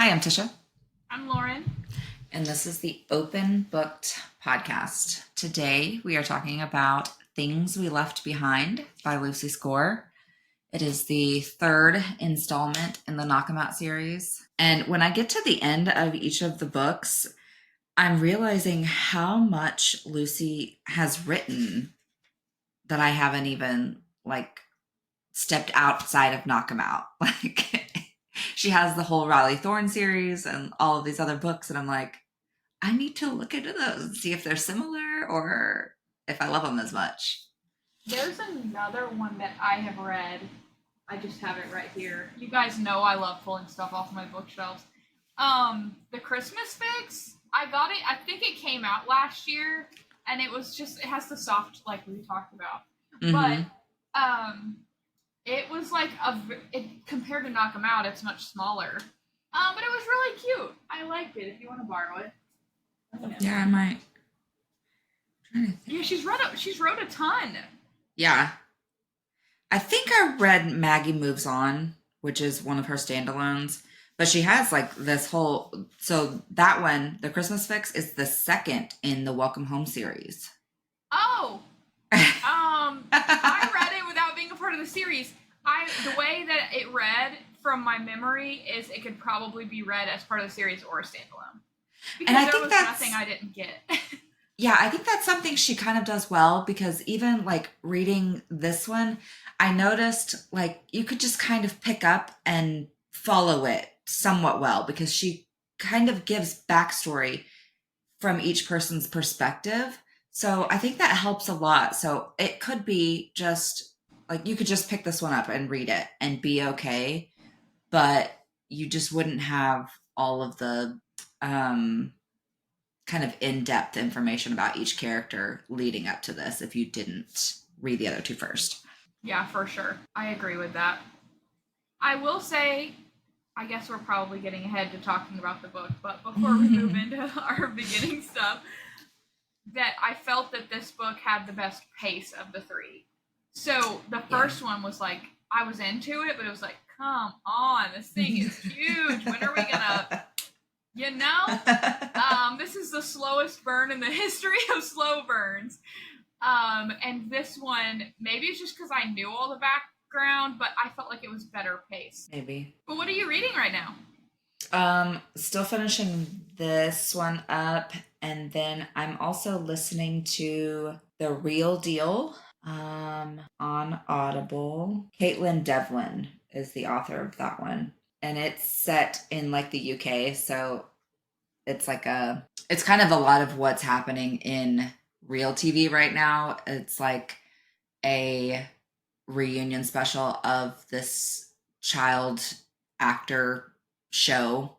Hi, I'm Tisha, I'm Lauren. and this is the Open Booked podcast. Today, we are talking about Things We Left Behind by Lucy Score. It is the third installment in the Knockemout series. And when I get to the end of each of the books, I'm realizing how much Lucy has written that I haven't even stepped outside of Knockemout. She has the whole Riley Thorne series and all of these other books, and I'm like, I need to look into those and see if they're similar or if I love them as much. There's another one that I have read. I just have it right here. You guys know I love pulling stuff off my bookshelves. The Christmas Fix. I got it. I think it came out last year, and it has the soft, like we talked about. Mm-hmm. But it was compared to Knockemout, it's much smaller. But it was really cute. I liked it. If you want to borrow it. Yeah, I might. Yeah, she's wrote a ton. Yeah. I think I read Maggie Moves On, which is one of her standalones. But she has this whole... So that one, The Christmas Fix, is the second in the Welcome Home series. Oh! I read it without being a part of the series. The way that it read from my memory is it could probably be read as part of the series or a standalone. Because there was nothing I didn't get. Yeah, I think that's something she kind of does well, because even reading this one, I noticed you could just kind of pick up and follow it somewhat well, because she kind of gives backstory from each person's perspective. So I think that helps a lot. So it could be just you could just pick this one up and read it and be okay, but you just wouldn't have all of the kind of in-depth information about each character leading up to this if you didn't read the other two first. Yeah, for sure. I agree with that. I will say, I guess we're probably getting ahead to talking about the book, but before we move into our beginning stuff, that I felt that this book had the best pace of the three. So the first one was I was into it, but it was come on, this thing is huge. When are we gonna... this is the slowest burn in the history of slow burns. And this one, maybe it's just because I knew all the background, but I felt like it was better paced. Maybe. But what are you reading right now? Still finishing this one up, and then I'm also listening to The Real Deal on Audible. Caitlin Devlin is the author of that one. And it's set in the UK, so it's it's kind of a lot of what's happening in real TV right now. It's a reunion special of this child actor show.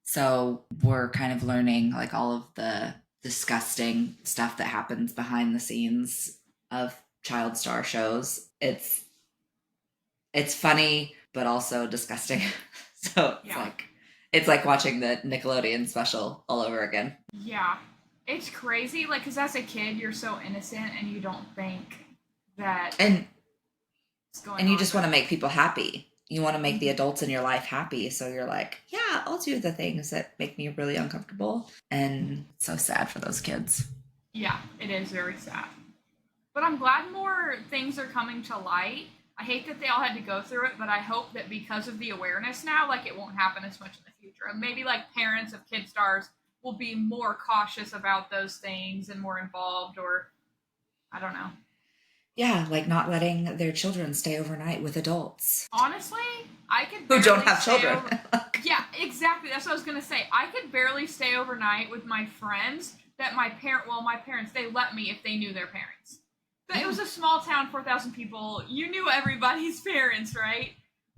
So we're kind of learning all of the disgusting stuff that happens behind the scenes of child star shows. It's funny, but also disgusting. So it's like watching the Nickelodeon special all over again. Yeah. It's crazy, because as a kid, you're so innocent and you don't think that and going and you on. just want to make people happy. You want to make the adults in your life happy. So you're yeah, I'll do the things that make me really uncomfortable. And it's so sad for those kids. Yeah, it is very sad. But I'm glad more things are coming to light. I hate that they all had to go through it, but I hope that because of the awareness now, it won't happen as much in the future. And maybe parents of kid stars will be more cautious about those things and more involved, or I don't know. Yeah, not letting their children stay overnight with adults. Honestly, I could who don't have children. Yeah, exactly. That's what I was gonna say. I could barely stay overnight with my friends that my parents, they let me if they knew their parents. But it was a small town, 4,000 people. You knew everybody's parents, right?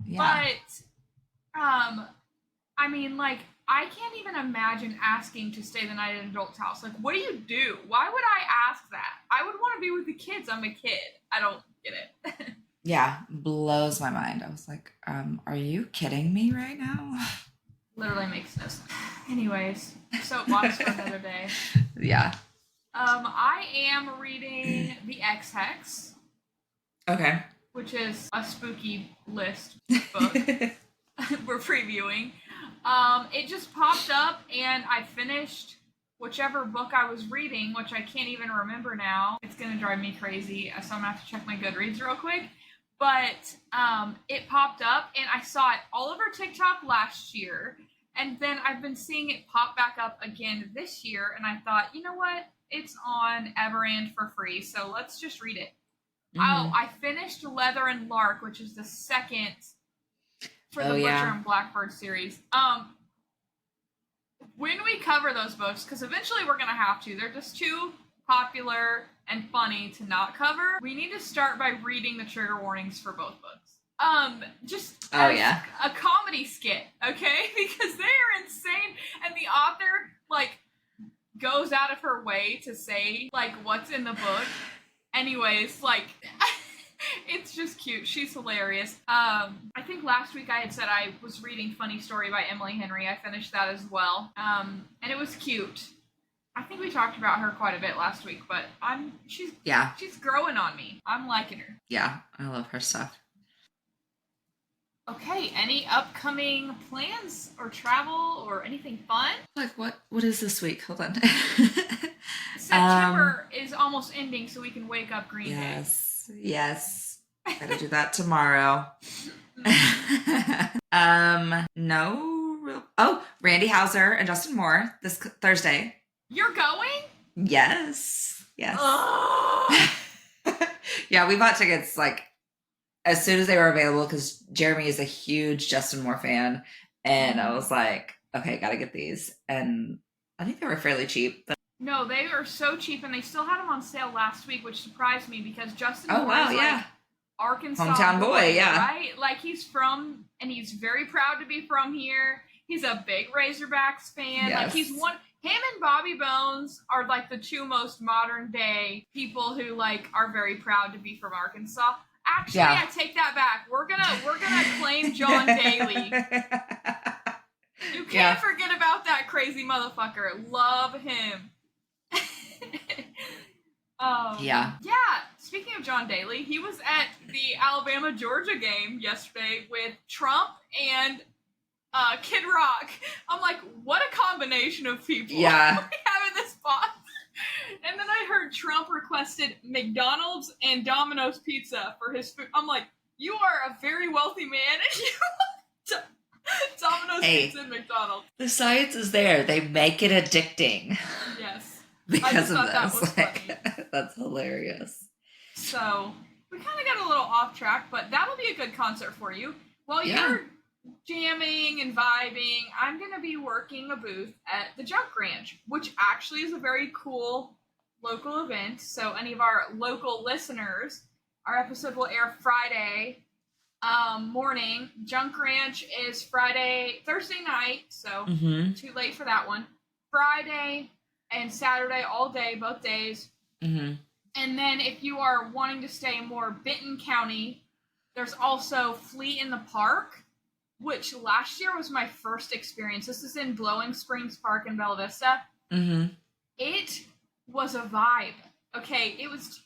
Yeah. But, I mean, I can't even imagine asking to stay the night at an adult's house. What do you do? Why would I ask that? I would want to be with the kids. I'm a kid. I don't get it. Yeah, blows my mind. I was are you kidding me right now? Literally makes no sense. Anyways, soapbox for another day. Yeah. I am reading The X-Hex. Okay. Which is a spooky list book we're previewing. It just popped up, and I finished whichever book I was reading, which I can't even remember now. It's gonna drive me crazy, so I'm gonna have to check my Goodreads real quick. But it popped up, and I saw it all over TikTok last year, and then I've been seeing it pop back up again this year, and I thought, you know what? It's on Everand for free, so let's just read it. Oh, Mm-hmm. I finished Leather and Lark, which is the second for the Oh, Butcher yeah. and Blackbird series. When we cover those books, because eventually we're gonna have to, they're just too popular and funny to not cover. We need to start by reading the trigger warnings for both books. Just Oh, as yeah. a comedy skit, okay? Because they are insane, and the author like goes out of her way to say like what's in the book. Anyways, like it's just cute. She's hilarious. I think last week I had said I was reading Funny Story by Emily Henry. I finished that as well. And it was cute. I think we talked about her quite a bit last week, but she's growing on me. I'm liking her. Yeah, I love her stuff. Okay, any upcoming plans or travel or anything fun? Like, what is this week? Hold on. September is almost ending, so we can wake up Green Day. Yes. Gotta do that tomorrow. No. Oh, Randy Houser and Justin Moore this Thursday. You're going? Yes. Oh. Yeah, we bought tickets like as soon as they were available because Jeremy is a huge Justin Moore fan, and I was like, okay, gotta get these, and I think they were fairly cheap. But... No, they are so cheap, and they still had them on sale last week, which surprised me because Justin Oh, Moore wow, is yeah. like Arkansas Hometown boy, yeah. right? Like he's from, and he's very proud to be from here. He's a big Razorbacks fan. Yes. Like he's one. Him and Bobby Bones are like the two most modern day people who like are very proud to be from Arkansas. Actually, yeah. I take that back. We're gonna claim John Daly. You can't forget about that crazy motherfucker. Love him. Yeah. Speaking of John Daly, he was at the Alabama-Georgia game yesterday with Trump and Kid Rock. I'm like, what a combination of people we have in this box. And then I heard Trump requested McDonald's and Domino's pizza for his food. I'm like, you are a very wealthy man, and you want Domino's pizza and McDonald's. The science is there. They make it addicting. Yes. Because of this. That was funny. That's hilarious. So, we kind of got a little off track, but that'll be a good concert for you. While you're jamming and vibing, I'm going to be working a booth at the Junk Ranch, which actually is a very cool local event. So any of our local listeners, our episode will air Friday morning. Junk Ranch is Thursday night, so too late for that one. Friday and Saturday all day, both days. And then if you are wanting to stay more Benton County, there's also Fleet in the Park, which last year was my first experience. This is in Blowing Springs Park in Bella Vista. It was a vibe. Okay,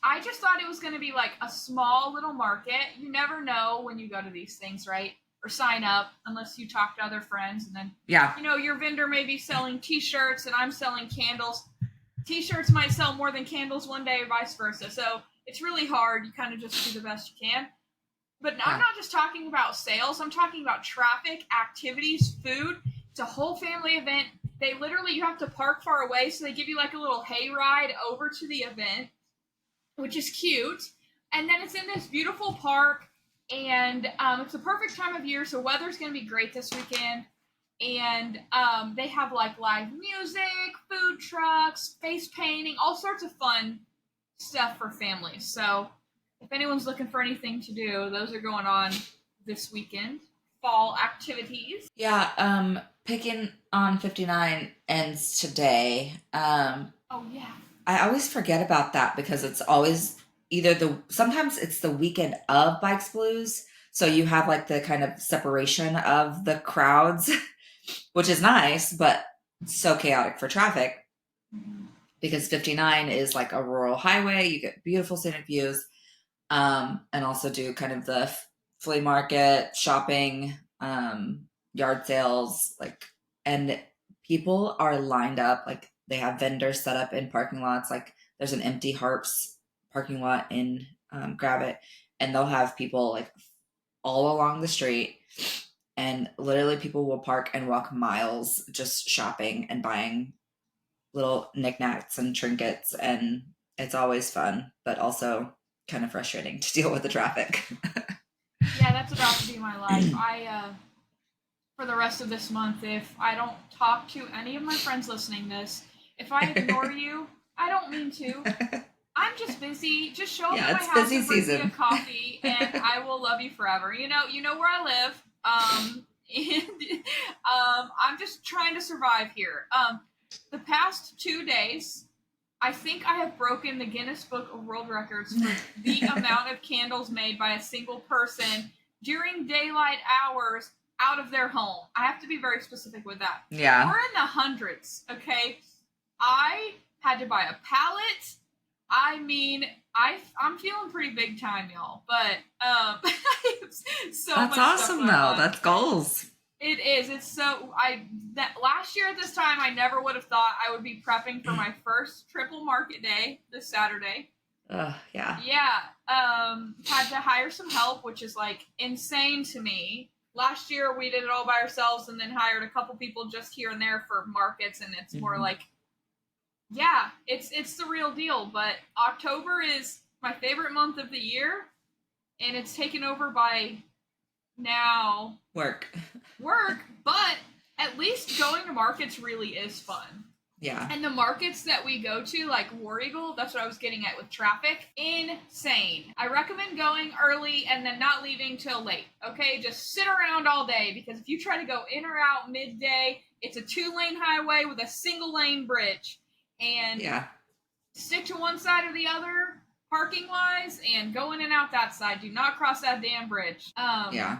I just thought it was going to be like a small little market. You never know when you go to these things, right? Or sign up unless you talk to other friends. And then, your vendor may be selling t-shirts and I'm selling candles. T-shirts might sell more than candles one day or vice versa. So it's really hard. You kind of just do the best you can. But I'm not just talking about sales. I'm talking about traffic, activities, food. It's a whole family event. You have to park far away, so they give you like a little hay ride over to the event, which is cute. And then it's in this beautiful park, and it's the perfect time of year, so weather's going to be great this weekend. And they have like live music, food trucks, face painting, all sorts of fun stuff for families. So if anyone's looking for anything to do, those are going on this weekend. Fall activities. Picking on 59 ends today. I always forget about that because it's always sometimes it's the weekend of Bikes Blues. So you have like the kind of separation of the crowds, which is nice, but so chaotic for traffic because 59 is like a rural highway. You get beautiful scenic views. And also do kind of the flea market, shopping, yard sales, like and people are lined up. Like they have vendors set up in parking lots. Like there's an empty Harps parking lot in Grab It, and they'll have people like all along the street, and literally people will park and walk miles just shopping and buying little knickknacks and trinkets, and it's always fun, but also kind of frustrating to deal with the traffic. Yeah, that's about to be my life. For the rest of this month, if I don't talk to any of my friends listening to this, if I ignore you, I don't mean to. I'm just busy. Just show up Yeah, at my it's house busy and bring me a season. coffee, and I will love you forever. You know where I live. And I'm just trying to survive here. The past 2 days, I think I have broken the Guinness Book of World Records for the amount of candles made by a single person during daylight hours out of their home. I have to be very specific with that. Yeah. We're in the hundreds, okay? I had to buy a pallet. I mean, I'm feeling pretty big time, y'all. But so That's much awesome stuff though. on. That's goals. It is. It's so that last year at this time I never would have thought I would be prepping for my first triple market day this Saturday. Yeah. Yeah. Had to hire some help, which is like insane to me. Last year we did it all by ourselves and then hired a couple people just here and there for markets, and it's more like, yeah, it's the real deal. But October is my favorite month of the year, and it's taken over by now Work, but at least going to markets really is fun. yeah. And the markets that we go to, like War Eagle, that's what I was getting at with traffic, insane. I recommend going early and then not leaving till late, okay? Just sit around all day, because if you try to go in or out midday, it's a 2-lane highway with a single lane bridge. And yeah, stick to one side or the other, parking wise, and go in and out that side. Do not cross that damn bridge. Yeah.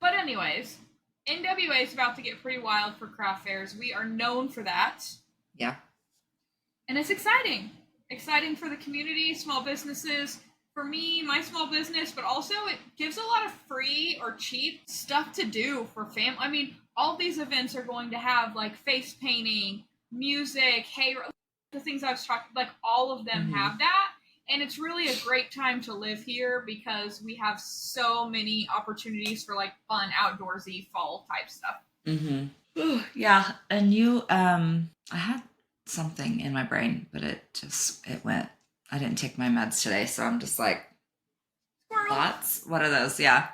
But anyways, NWA is about to get pretty wild for craft fairs. We are known for that. Yeah. And it's exciting. Exciting for the community, small businesses. For me, my small business, but also it gives a lot of free or cheap stuff to do for family. I mean, all these events are going to have like face painting, music, the things I've talked, like all of them have that. And it's really a great time to live here because we have so many opportunities for like fun, outdoorsy, fall type stuff. Ooh, yeah. And you, I had something in my brain, but it went. I didn't take my meds today, so I'm just like, Squirrel. thoughts? What are those? Yeah.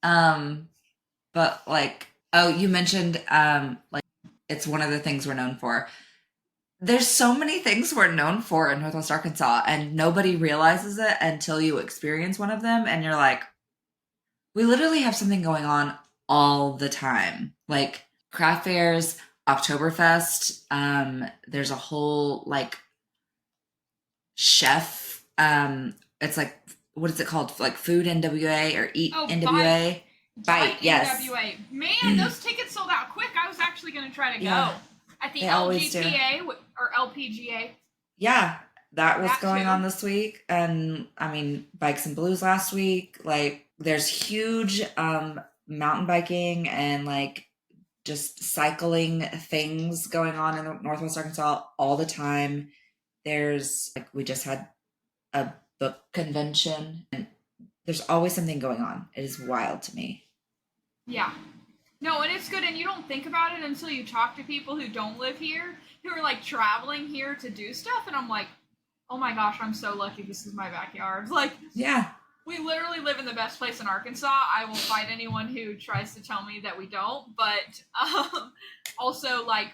But like, oh, you mentioned, like it's one of the things we're known for. There's so many things we're known for in Northwest Arkansas, and nobody realizes it until you experience one of them, and you're like, we literally have something going on all the time. Like craft fairs, Oktoberfest, there's a whole like chef, it's like, what is it called? Like Food NWA or Eat NWA? Bite, yes. NWA. Man, those tickets sold out quick. I was actually going to try to go at the LGPA or LPGA. Yeah, that was going on this week. And I mean, Bikes and Blues last week. Like, there's huge mountain biking and like just cycling things going on in Northwest Arkansas all the time. There's like, we just had a book convention, and there's always something going on. It is wild to me. Yeah. No, and it's good, and you don't think about it until you talk to people who don't live here, who are like traveling here to do stuff, and I'm like, oh my gosh, I'm so lucky this is my backyard. Like, yeah, we literally live in the best place in Arkansas. I will fight anyone who tries to tell me that we don't, but also like,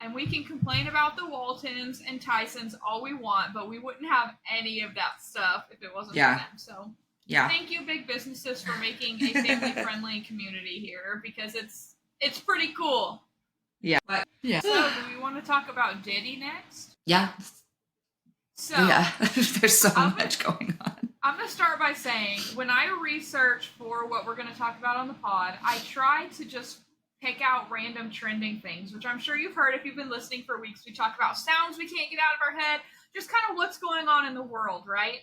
and we can complain about the Waltons and Tysons all we want, but we wouldn't have any of that stuff if it wasn't for them. So yeah, thank you, big businesses, for making a family-friendly community here, because it's pretty cool. Yeah. Yeah. So do we want to talk about Diddy next? Yeah. So yeah, there's so much going on. I'm going to start by saying, when I research for what we're going to talk about on the pod, I try to just pick out random trending things, which I'm sure you've heard if you've been listening for weeks. We talk about sounds we can't get out of our head, just kind of what's going on in the world, right?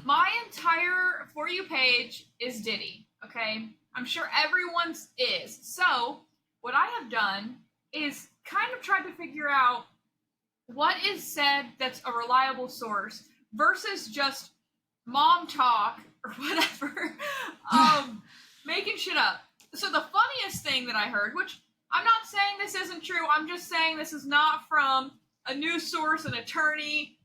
My entire For You page is Diddy, okay? I'm sure everyone's is. So what I have done is kind of tried to figure out what is said that's a reliable source versus just mom talk or whatever, making shit up. So the funniest thing that I heard, which I'm not saying this isn't true, I'm just saying this is not from a news source, an attorney,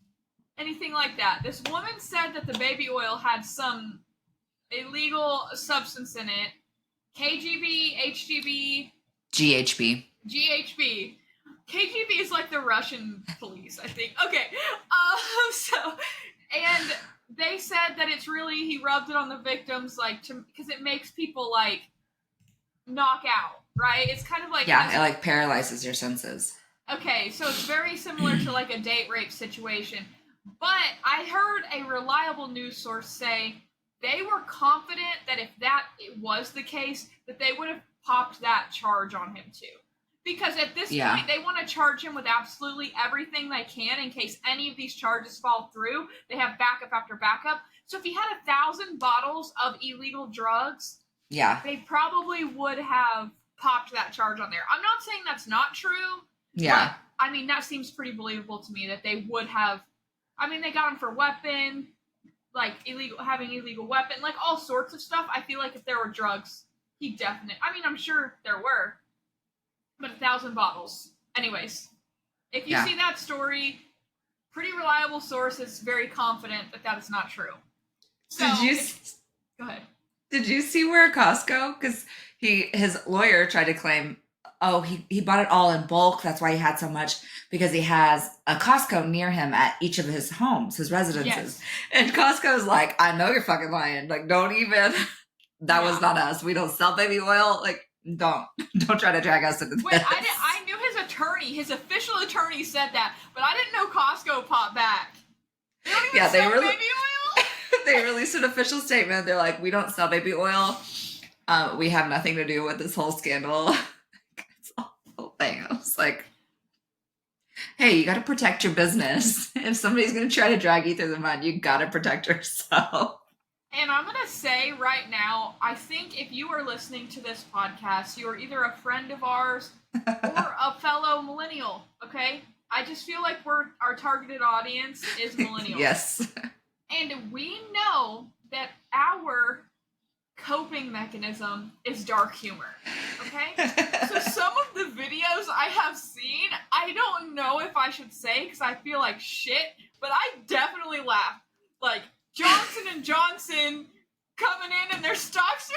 anything like that. This woman said that the baby oil had some illegal substance in it. KGB, HGB, GHB. GHB. KGB is like the Russian police, I think. Okay. And they said that it's really, he rubbed it on the victims, like, because it makes people, like, knock out, right? It's kind of like... Yeah, it, like, paralyzes your senses. Okay, so it's very similar to, like, a date rape situation. But I heard a reliable news source say they were confident that if that it was the case, that they would have popped that charge on him, too. Because at this point, they want to charge him with absolutely everything they can in case any of these charges fall through. They have backup after backup. So if he had 1,000 bottles of illegal drugs, they probably would have popped that charge on there. I'm not saying that's not true. Yeah. But, I mean, that seems pretty believable to me that they would have. I mean, they got him for weapon, like having illegal weapon, like all sorts of stuff. I feel like if there were drugs, he definitely. I mean, I'm sure there were. But 1,000 bottles. Anyways, if you see that story, pretty reliable source is very confident that that is not true. So, go ahead. Did you see where Costco? Because his lawyer tried to claim, oh, he bought it all in bulk. That's why he had so much, because he has a Costco near him at each of his homes, his residences. Yes. And Costco's like, I know you're fucking lying. Like, don't even. That was not us. We don't sell baby oil. Like, don't try to drag us into this. Wait, I knew his attorney, his official attorney said that, but I didn't know Costco popped back. They don't even sell baby oil? They released an official statement. They're like, we don't sell baby oil. We have nothing to do with this whole scandal. It's the whole thing. I was like, hey, you got to protect your business. If somebody's going to try to drag you through the mud, you got to protect yourself. And I'm going to say right now, I think if you are listening to this podcast, you are either a friend of ours or a fellow millennial, okay? I just feel like our targeted audience is millennials. Yes. And we know that our coping mechanism is dark humor, okay? So some of the videos I have seen, I don't know if I should say because I feel like shit, but I definitely laugh. Like, Johnson & Johnson coming in and their stocks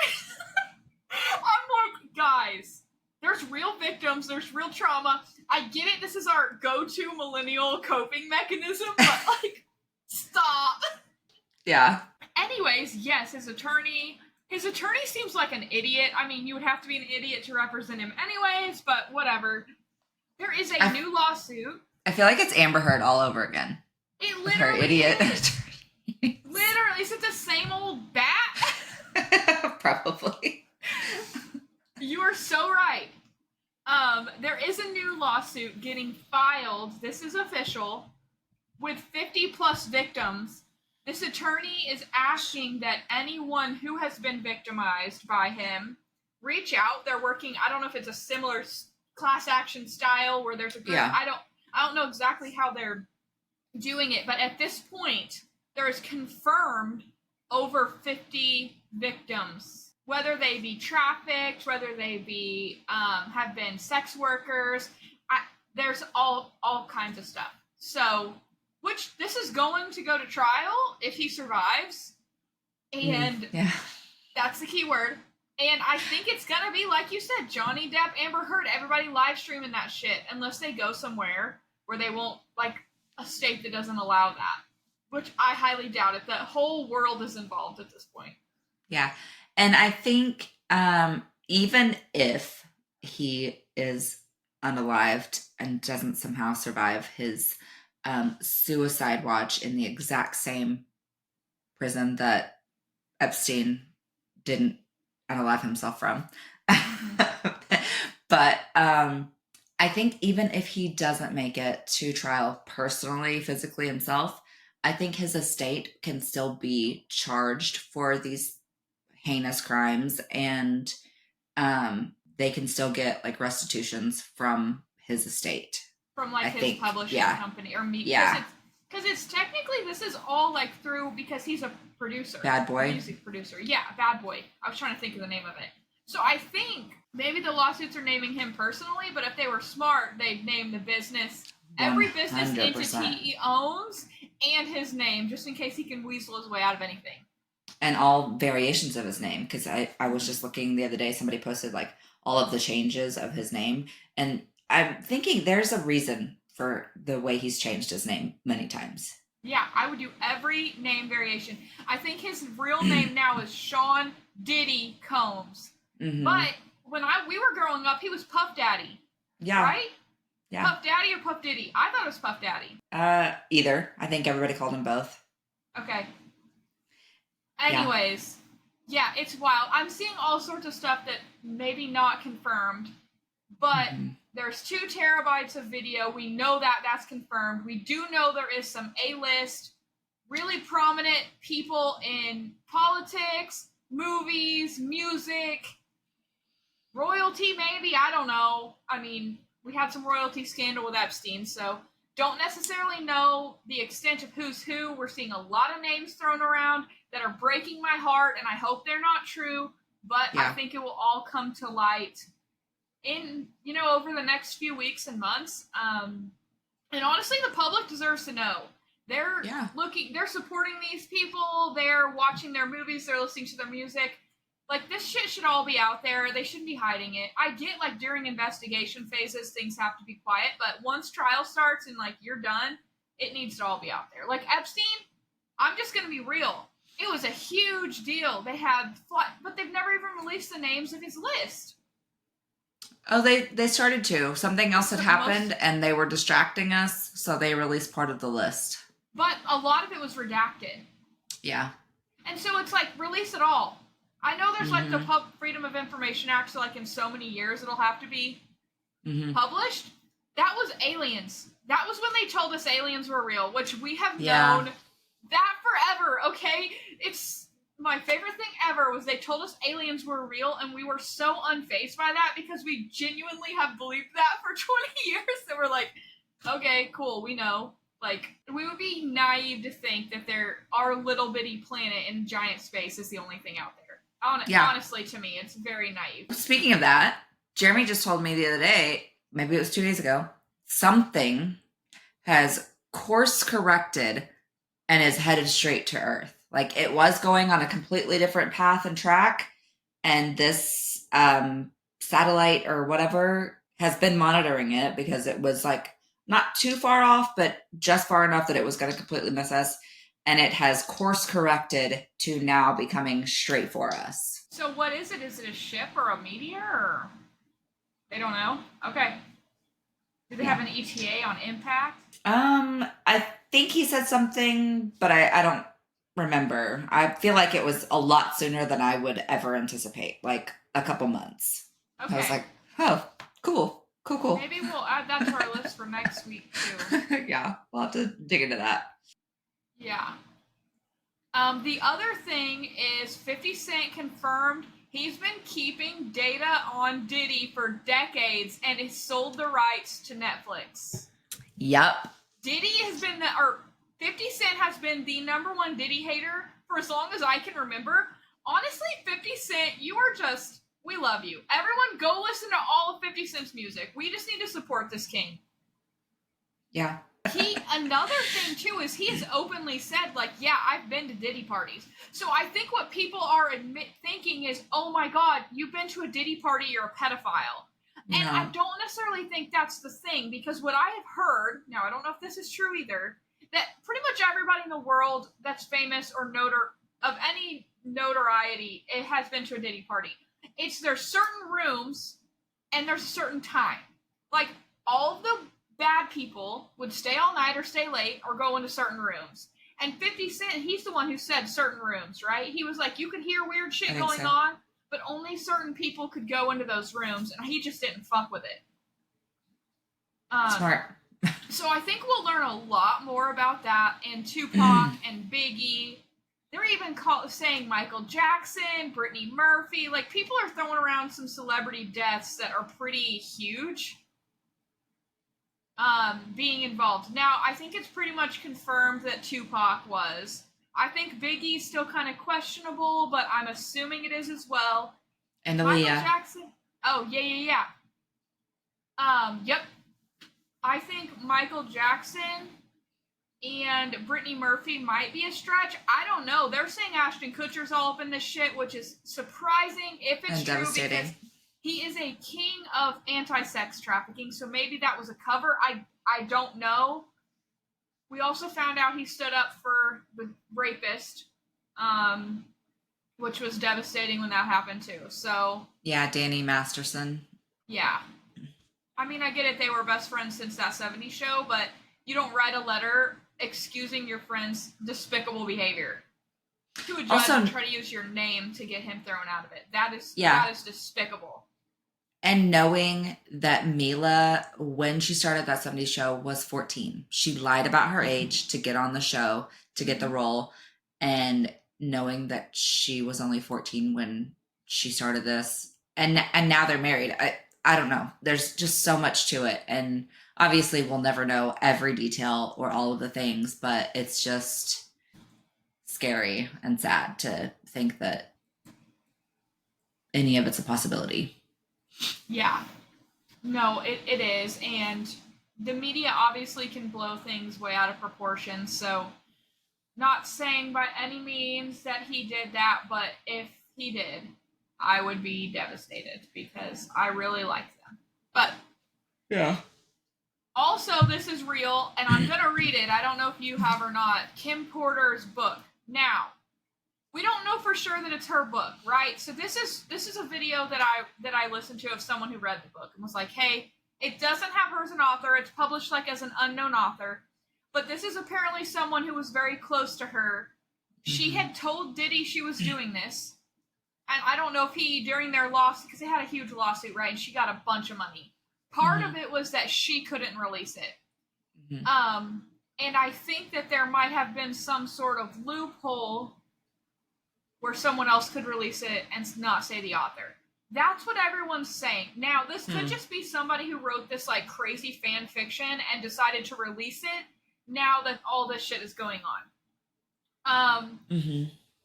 I'm like, guys, there's real victims, there's real trauma. I get it, this is our go-to millennial coping mechanism, but, like, stop. Yeah. Anyways, yes, his attorney seems like an idiot. I mean, you would have to be an idiot to represent him anyways, but whatever. There is a new lawsuit. I feel like it's Amber Heard all over again. It literally her idiot is. Literally, is it the same old bat? Probably. You are so right. There is a new lawsuit getting filed. This is official. With 50 plus victims. This attorney is asking that anyone who has been victimized by him reach out. They're working. I don't know if it's a similar class action style where there's a group. Yeah. I don't know exactly how they're doing it, but at this point, there is confirmed over 50 victims, whether they be trafficked, whether they be have been sex workers. There's all kinds of stuff. So, which this is going to go to trial if he survives, and that's the key word. And I think it's gonna be like you said, Johnny Depp, Amber Heard, everybody live streaming that shit, unless they go somewhere where they won't, like a state that doesn't allow that. Which I highly doubt it. The whole world is involved at this point. Yeah. And I think even if he is unalived and doesn't somehow survive his suicide watch in the exact same prison that Epstein didn't unalive himself from. But I think even if he doesn't make it to trial personally, physically himself, I think his estate can still be charged for these heinous crimes and they can still get like restitutions from his estate. From like I his think, publishing yeah, company or me, yeah. because it's technically this is all like through because he's a producer, Bad a Boy. music producer. Yeah, Bad Boy. I was trying to think of the name of it. So I think maybe the lawsuits are naming him personally, but if they were smart, they'd name the business, every business 100%. entity he owns, and his name, just in case he can weasel his way out of anything. And all variations of his name, because I was just looking the other day, somebody posted like all of the changes of his name, and I'm thinking there's a reason for the way he's changed his name many times. Yeah, I would do every name variation. I think his real name now is Sean Diddy Combs. Mm-hmm. But when we were growing up, he was Puff Daddy. Yeah. Right? Yeah. Puff Daddy or Puff Diddy? I thought it was Puff Daddy. Either. I think everybody called him both. Okay. Anyways, yeah, it's wild. I'm seeing all sorts of stuff that maybe not confirmed, but there's 2 terabytes of video. We know that that's confirmed. We do know there is some A-list, really prominent people in politics, movies, music, royalty maybe, I don't know. I mean, we had some royalty scandal with Epstein, so don't necessarily know the extent of who's who. We're seeing a lot of names thrown around that are breaking my heart, and I hope they're not true, but I think it will all come to light in, over the next few weeks and months. And honestly, the public deserves to know. They're they're supporting these people, they're watching their movies, they're listening to their music. Like, this shit should all be out there. They shouldn't be hiding it. I get, like, during investigation phases, things have to be quiet, but once trial starts and, like, you're done, it needs to all be out there. Like, Epstein, I'm just going to be real. It was a huge deal. They had, but they've never even released the names of his list. Oh, they started to. Something else had happened, and they were distracting us, so they released part of the list. But a lot of it was redacted. Yeah. And so it's like, release it all. I know there's like the Freedom of Information Act, so like in so many years it'll have to be published. That was aliens. That was when they told us aliens were real, which we have known that forever, okay? It's my favorite thing ever was they told us aliens were real, and we were so unfazed by that because we genuinely have believed that for 20 years that we're like, okay, cool, we know. Like, we would be naive to think that our little bitty planet in giant space is the only thing out there. Honestly, to me, it's very naive. Speaking of that, Jeremy just told me the other day, maybe it was 2 days ago, something has course corrected and is headed straight to Earth. Like, it was going on a completely different path and track, and this satellite or whatever has been monitoring it because it was like not too far off, but just far enough that it was going to completely miss us. And it has course corrected to now becoming straight for us. So what is it? Is it a ship or a meteor? Or they don't know? Okay. Do they have an ETA on impact? I think he said something, but I don't remember. I feel like it was a lot sooner than I would ever anticipate, like a couple months. Okay. I was like, oh, cool. Maybe we'll add that to our list for next week, too. Yeah, we'll have to dig into that. Yeah. The other thing is 50 Cent confirmed he's been keeping data on Diddy for decades and has sold the rights to Netflix. Yep. Diddy has been 50 Cent has been the #1 Diddy hater for as long as I can remember. Honestly, 50 Cent, we love you. Everyone go listen to all of 50 Cent's music. We just need to support this king. Yeah. Another thing too is he has openly said, like, yeah, I've been to Diddy parties. So I think what people are thinking is, oh my God, you've been to a Diddy party, you're a pedophile. And I don't necessarily think that's the thing, because what I have heard, now I don't know if this is true either, that pretty much everybody in the world that's famous or of any notoriety, it has been to a Diddy party. There's certain rooms and there's a certain time. Like, all of the bad people would stay all night or stay late or go into certain rooms. And 50 Cent, he's the one who said certain rooms, right? He was like, you could hear weird shit going on, but only certain people could go into those rooms, and he just didn't fuck with it. Smart. So I think we'll learn a lot more about that, and Tupac and Biggie. they're even saying Michael Jackson, Brittany Murphy. Like, people are throwing around some celebrity deaths that are pretty huge being involved. Now, I think it's pretty much confirmed that Tupac was. I think Biggie's still kind of questionable, but I'm assuming it is as well. And Michael Aaliyah. Jackson. Oh, yeah. Yep. I think Michael Jackson and Brittany Murphy might be a stretch. I don't know. They're saying Ashton Kutcher's all up in this shit, which is surprising if it's true, because he is a king of anti-sex trafficking, so maybe that was a cover. I don't know. We also found out he stood up for the rapist, which was devastating when that happened too. So yeah, Danny Masterson. Yeah. I mean, I get it. They were best friends since that 70s show, but you don't write a letter excusing your friend's despicable behavior to a judge also, and try to use your name to get him thrown out of it. That is despicable. And knowing that Mila, when she started that 70s show, was 14. She lied about her age to get on the show, to get the role. And knowing that she was only 14 when she started this. And now they're married. I don't know. There's just so much to it. And obviously we'll never know every detail or all of the things, but it's just scary and sad to think that any of it's a possibility. Yeah. No, it is. And the media obviously can blow things way out of proportion. So, not saying by any means that he did that, but if he did, I would be devastated because I really like them. But yeah. Also, this is real, and I'm going to read it. I don't know if you have or not. Kim Porter's book. Now, we don't know for sure that it's her book, right? So this is a video that I listened to of someone who read the book and was like, hey, it doesn't have her as an author. It's published like as an unknown author. But this is apparently someone who was very close to her. She had told Diddy she was doing this. And I don't know if he, during their lawsuit, because they had a huge lawsuit, right? And she got a bunch of money. Part of it was that she couldn't release it. And I think that there might have been some sort of loophole where someone else could release it and not say the author. That's what everyone's saying. Now, this could just be somebody who wrote this like crazy fan fiction and decided to release it now that all this shit is going on.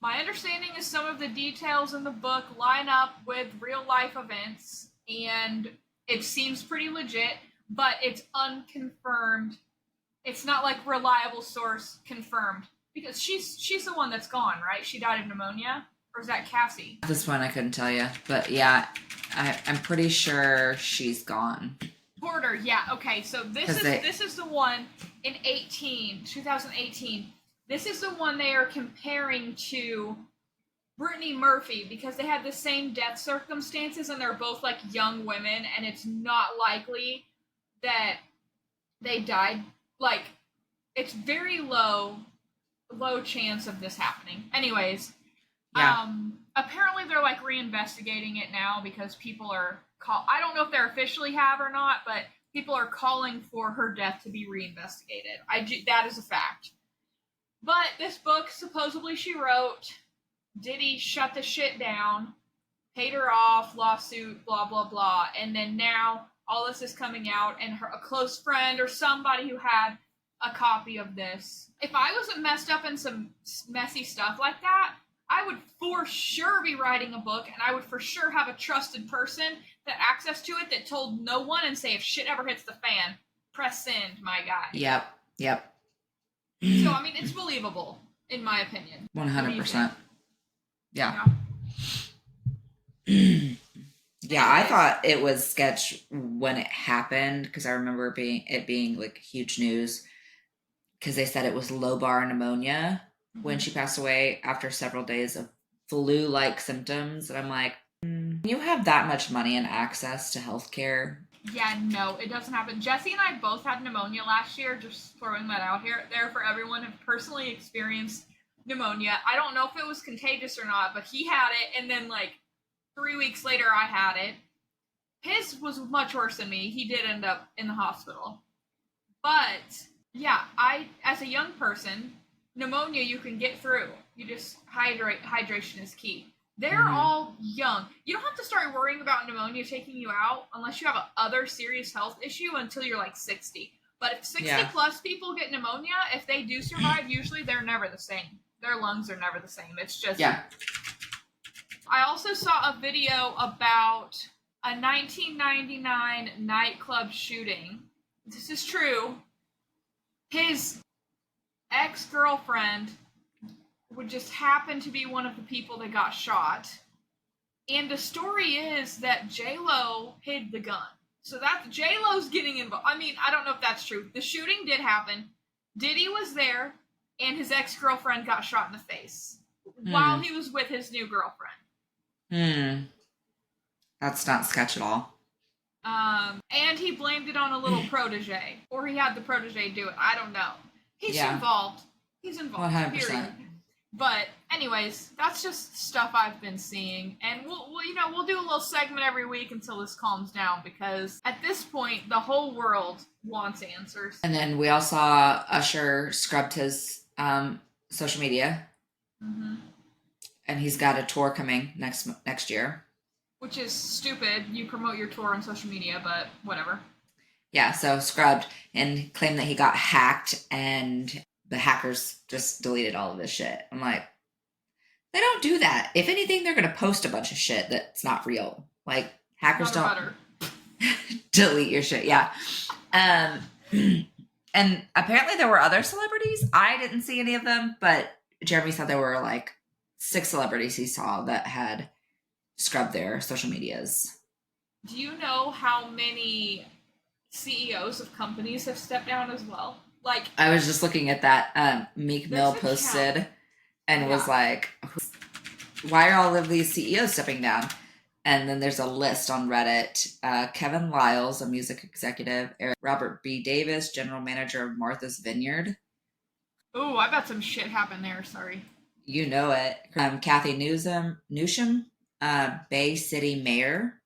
My understanding is some of the details in the book line up with real life events, and it seems pretty legit, but it's unconfirmed. It's not like reliable source confirmed. Because she's the one that's gone, right? She died of pneumonia? Or is that Cassie? At this point, I couldn't tell you. But yeah, I'm pretty sure she's gone. Porter, yeah. Okay, so this is the one in 2018. This is the one they are comparing to Brittany Murphy because they had the same death circumstances and they're both like young women, and it's not likely that they died. Like, it's very low chance of this happening. Anyways, apparently they're like reinvestigating it now because people are I don't know if they officially have or not, but people are calling for her death to be reinvestigated. That is a fact. But this book, supposedly she wrote, Diddy shut the shit down, paid her off, lawsuit, blah, blah, blah. And then now all this is coming out, and a close friend or somebody who had a copy of this. If I wasn't messed up in some messy stuff like that, I would for sure be writing a book, and I would for sure have a trusted person that access to it that told no one and say, if shit ever hits the fan, press send, my guy. Yep. So, I mean, it's believable, in my opinion. 100%. Yeah. Yeah, I thought it was sketch when it happened, because I remember it being like huge news, because they said it was lobar pneumonia when she passed away after several days of flu-like symptoms. And I'm like, you have that much money and access to healthcare? Yeah, no, it doesn't happen. Jesse and I both had pneumonia last year, just throwing that out there for everyone who personally experienced pneumonia. I don't know if it was contagious or not, but he had it, and then like 3 weeks later I had it. His was much worse than me. He did end up in the hospital. But yeah, I, as a young person, pneumonia you can get through. You just hydration is key. They're Mm-hmm. all young. You don't have to start worrying about pneumonia taking you out unless you have a other serious health issue until you're like 60. But if 60 Yeah. plus people get pneumonia, if they do survive, usually they're never the same. Their lungs are never the same. It's just. Yeah. I also saw a video about a 1999 nightclub shooting. This is true. His ex-girlfriend would just happen to be one of the people that got shot. And the story is that J-Lo hid the gun. So that J-Lo's getting involved. I mean, I don't know if that's true. The shooting did happen. Diddy was there, and his ex-girlfriend got shot in the face while he was with his new girlfriend. That's not sketch at all. And he blamed it on a little protege. Or he had the protege do it. I don't know. He's involved. He's involved. 100%. Period. But anyways, that's just stuff I've been seeing, and we'll do a little segment every week until this calms down, because at this point the whole world wants answers. And then we all saw Usher scrubbed his social media, and he's got a tour coming next year, which is stupid. You promote your tour on social media, but whatever. Yeah, so scrubbed and claimed that he got hacked and the hackers just deleted all of this shit. I'm like, they don't do that. If anything, they're going to post a bunch of shit that's not real. Like, hackers don't delete your shit. Yeah. And apparently there were other celebrities. I didn't see any of them, but Jeremy said there were like 6 celebrities he saw that had scrubbed their social medias. Do you know how many CEOs of companies have stepped down as well? Like, I was just looking at that. Meek Mill posted and was like, why are all of these CEOs stepping down? And then there's a list on Reddit. Kevin Lyles, a music executive. Robert B. Davis, general manager of Martha's Vineyard. Oh, I bet some shit happened there. Sorry. You know it. Kathy Newsham, Bay City mayor.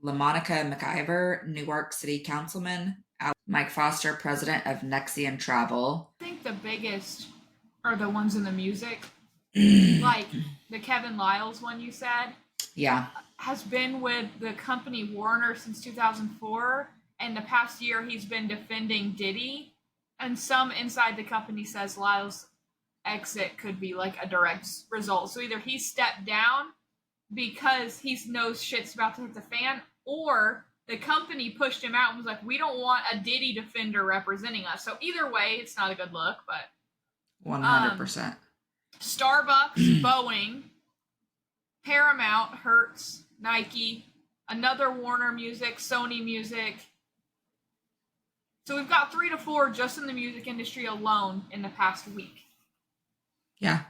LaMonica McIver, Newark City councilman. Mike Foster, president of Nexium Travel. I think the biggest are the ones in the music. Like the Kevin Lyles one you said. Yeah. Has been with the company Warner since 2004. And the past year he's been defending Diddy. And some inside the company says Lyles' exit could be like a direct result. So either he stepped down because he knows shit's about to hit the fan, or the company pushed him out and was like, we don't want a Diddy defender representing us. So either way, it's not a good look, but 100%. Starbucks, Boeing, Paramount, Hertz, Nike, another Warner Music, Sony Music. So we've got 3 to 4 just in the music industry alone in the past week. Yeah.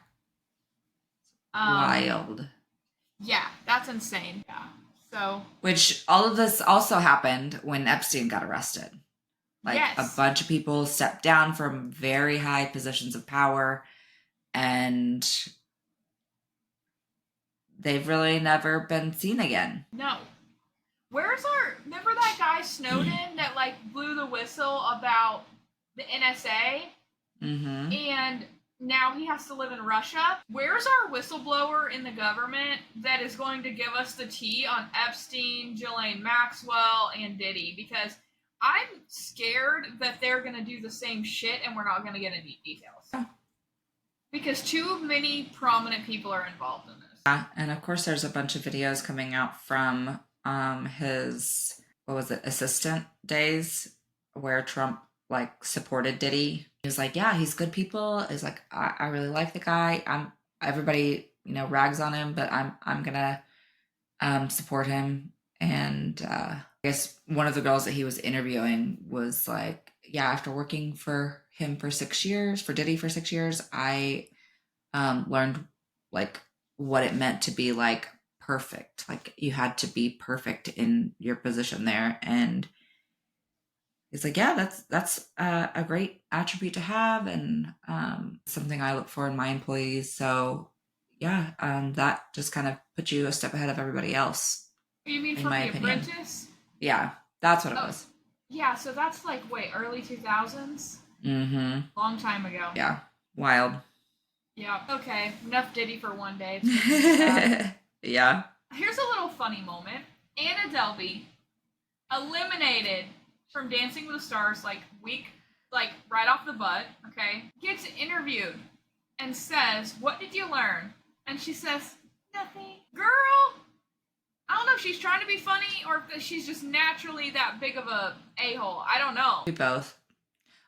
Wild. Yeah, that's insane. Yeah. So, which all of this also happened when Epstein got arrested. Like, a bunch of people stepped down from very high positions of power, and they've really never been seen again. No. Remember that guy Snowden that like blew the whistle about the NSA? Mm-hmm. And now he has to live in Russia. Where's our whistleblower in the government that is going to give us the tea on Epstein, Ghislaine Maxwell, and Diddy? Because I'm scared that they're going to do the same shit and we're not going to get any details. Because too many prominent people are involved in this. Yeah, and of course there's a bunch of videos coming out from his, assistant days, where Trump like supported Diddy. He was like, yeah, he's good people. He's like, I really like the guy. Everybody, rags on him, but I'm gonna support him. And I guess one of the girls that he was interviewing was like, yeah, after working for him for 6 years, for Diddy for 6 years, I learned like what it meant to be like perfect. Like, you had to be perfect in your position there. And he's like, yeah, that's a great attribute to have, and something I look for in my employees. So yeah, that just kind of puts you a step ahead of everybody else. You mean from The Apprentice? Yeah, that's what it was. Yeah, so that's like, early 2000s? Mm-hmm. Long time ago. Yeah. Wild. Yeah. Okay. Enough Diddy for one day. It's making me sad. Yeah. Here's a little funny moment. Anna Delvey, eliminated from Dancing with the Stars, like right off the butt. Okay, gets interviewed and says, "What did you learn?" And she says, "Nothing." Girl, I don't know if she's trying to be funny or if she's just naturally that big of a hole. I don't know. Do both.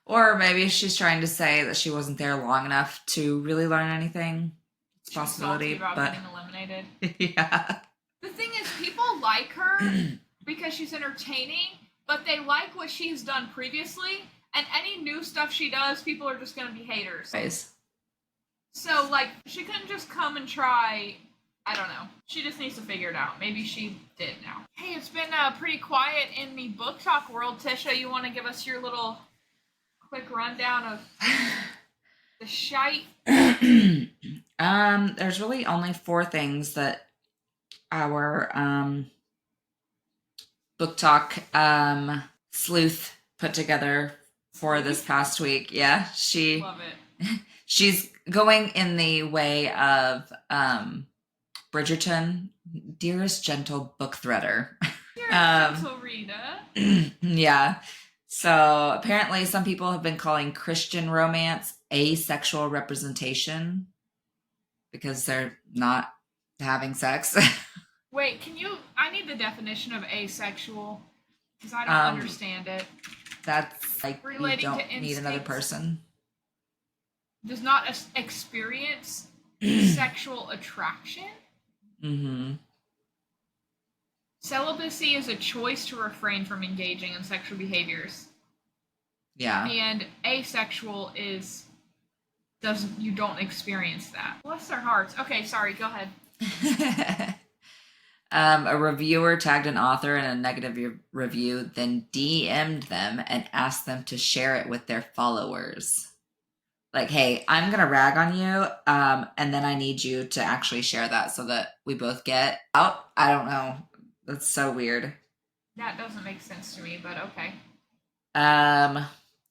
Or maybe she's trying to say that she wasn't there long enough to really learn anything. It's a possibility, about but getting eliminated. yeah. The thing is, people like her because she's entertaining, but they like what she's done previously, and any new stuff she does, people are just going to be haters. Nice. So, like, she couldn't just come and try. I don't know. She just needs to figure it out. Maybe she did now. Hey, it's been pretty quiet in the book talk world. Tisha, you want to give us your little quick rundown of the shite? There's really only 4 things that our book talk sleuth put together for this past week. Yeah, Love it. She's going in the way of Bridgerton, dearest gentle book threader. Dearest gentle Rita. Yeah. So apparently some people have been calling Christian romance asexual representation because they're not having sex. Wait, I need the definition of asexual because I don't understand it. That's like Relating you to don't need another person. Does not experience sexual attraction? Mm-hmm. Celibacy is a choice to refrain from engaging in sexual behaviors. Yeah. And asexual is you don't experience that. Bless their hearts. Okay, sorry, go ahead. A reviewer tagged an author in a negative review, then DM'd them and asked them to share it with their followers. Like, hey, I'm going to rag on you, and then I need you to actually share that so that we both get out. I don't know. That's so weird. That doesn't make sense to me, but okay.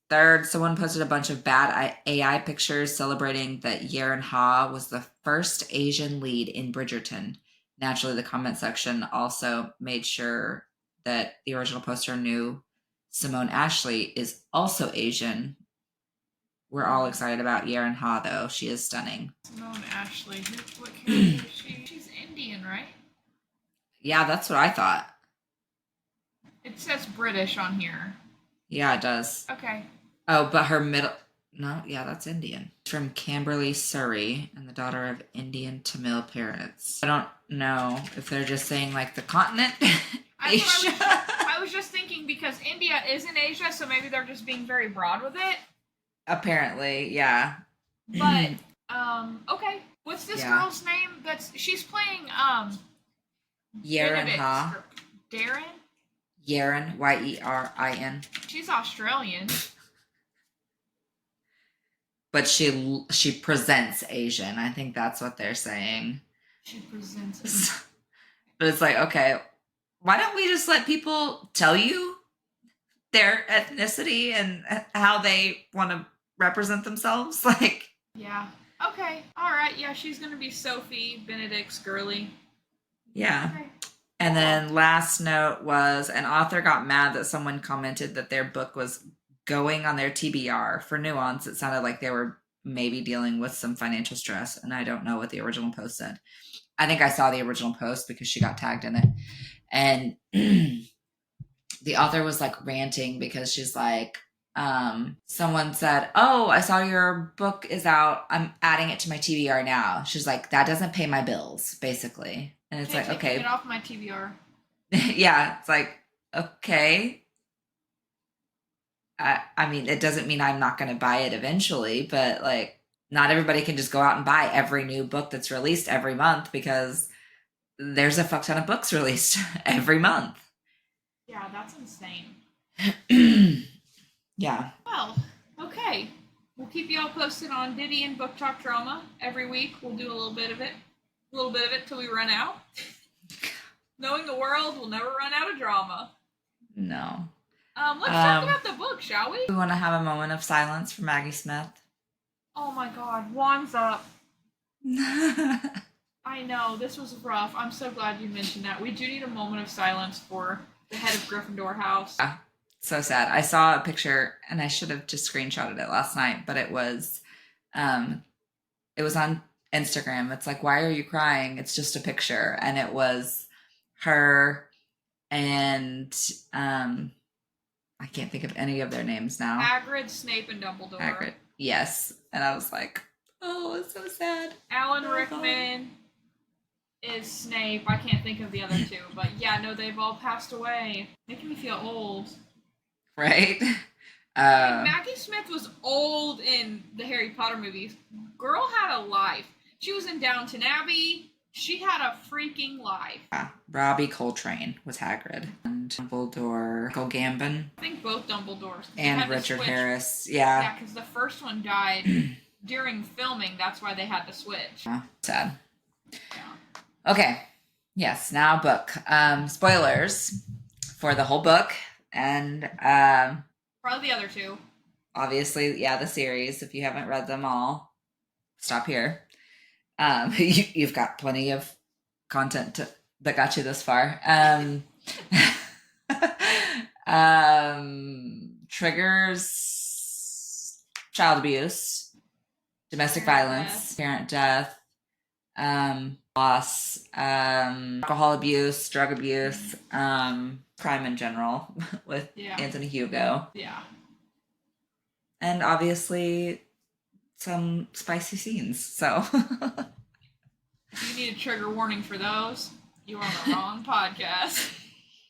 Third, someone posted a bunch of bad AI pictures celebrating that Yaren Ha was the first Asian lead in Bridgerton. Naturally, the comment section also made sure that the original poster knew Simone Ashley is also Asian. We're all excited about Yaren Ha, though. She is stunning. Simone Ashley. What character is she? She's Indian, right? Yeah, that's what I thought. It says British on here. Yeah, it does. Okay. Oh, but her middle... No, yeah, that's Indian. From Camberley, Surrey, and the daughter of Indian Tamil parents. I don't know if they're just saying, like, the continent. Asia. I was just thinking because India is in Asia, so maybe they're just being very broad with it. Apparently, yeah. But, okay. What's this girl's name? She's playing, Yaren Ha. Darren? Yaren, Yerin. She's Australian. But she presents Asian. I think that's what they're saying. She presents Asian. But it's like, okay, why don't we just let people tell you their ethnicity and how they want to represent themselves? Like, yeah. Okay. All right. Yeah, she's going to be Sophie Benedict's girly. Yeah. Okay. And then last note was an author got mad that someone commented that their book was going on their TBR. For nuance, it sounded like they were maybe dealing with some financial stress, and I don't know what the original post said. I think I saw the original post because she got tagged in it. And the author was like ranting because she's like, someone said, "Oh, I saw your book is out. I'm adding it to my TBR now." She's like, "That doesn't pay my bills," basically. And it's like, okay. Get off my TBR. Yeah, it's like, okay. I mean, it doesn't mean I'm not going to buy it eventually, but like, not everybody can just go out and buy every new book that's released every month because there's a fuck ton of books released every month. Yeah, that's insane. Yeah. Well, okay. We'll keep you all posted on Diddy and Book Talk Drama every week. We'll do a little bit of it till we run out. Knowing the world, we'll never run out of drama. No. Let's talk about the book, shall we? We want to have a moment of silence for Maggie Smith. Oh my god, Wands Up. I know, this was rough. I'm so glad you mentioned that. We do need a moment of silence for the head of Gryffindor House. Yeah, so sad. I saw a picture and I should have just screenshotted it last night, but um it was on Instagram. It's like, why are you crying? It's just a picture. And it was her and I can't think of any of their names now. Hagrid, Snape, and Dumbledore. Hagrid. Yes. And I was like, oh, it's so sad. Alan Rickman is Snape. I can't think of the other two, but yeah, no, they've all passed away. Making me feel old. Right? Maggie Smith was old in the Harry Potter movies. Girl had a life. She was in Downton Abbey. She had a freaking life. Yeah. Robbie Coltrane was Hagrid. And Dumbledore, Michael Gambon. I think both Dumbledores. And Richard Harris. Yeah. Yeah, because the first one died during filming. That's why they had to switch. Sad. Yeah. Okay. Yes, now book. Spoilers for the whole book. And probably the other two. Obviously, yeah, the series. If you haven't read them all, stop here. You've got plenty of content that got you this far. Triggers child abuse, domestic violence, parent death, loss, alcohol abuse, drug abuse, crime in general with Anthony Hugo. Yeah. And obviously some spicy scenes. So if you need a trigger warning for those, you are on the wrong podcast.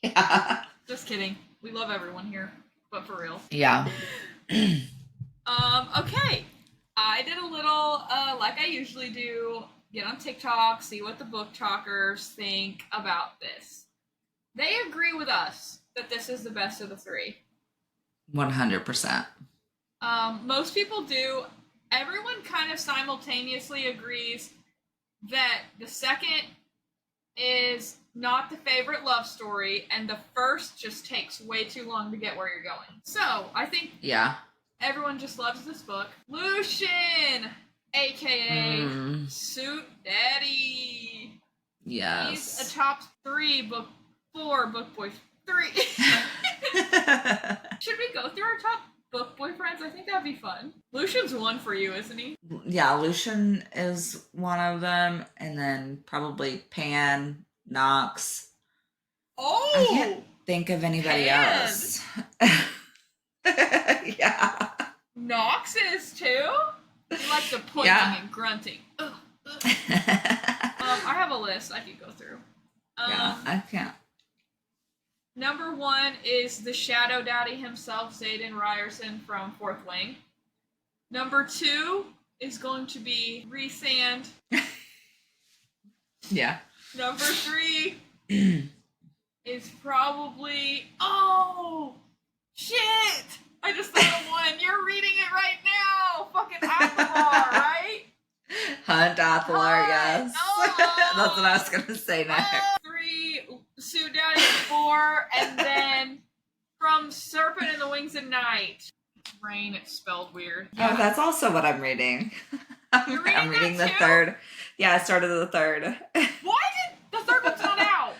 Yeah. Just kidding. We love everyone here, but for real. Yeah. Okay. I did a little, like I usually do, get on TikTok, see what the BookTokers think about this. They agree with us that this is the best of the three. 100%. Most people do. Everyone kind of simultaneously agrees that the second is not the favorite love story, and the first just takes way too long to get where you're going. So, I think everyone just loves this book. Lucian, a.k.a. Suit Daddy. Yes. He's a top 4 book boy. 3. Should we go through our top book boyfriends? I think that'd be fun. Lucian's one for you, isn't he? Yeah, Lucian is one of them, and then probably Pan, Knox. Oh! I can't think of anybody else. Yeah. Knox is too? He likes the pointing and grunting. Ugh, ugh. I have a list I could go through. Yeah, I can't. Number 1 is the Shadow Daddy himself, Xaden Ryerson from Fourth Wing. Number 2 is going to be Rhysand. Yeah. Number 3 is probably... Oh! Shit! I just thought of one. You're reading it right now! Fucking Athelar, right? Hunt Athelar, yes. Oh. That's what I was going to say next. 3, Suit Daddy 4, and then from Serpent and the Wings of Night. Rain, it's spelled weird. Yeah. Oh, that's also what I'm reading. I'm reading the third. Yeah, I started the third. Why did the third one's not out?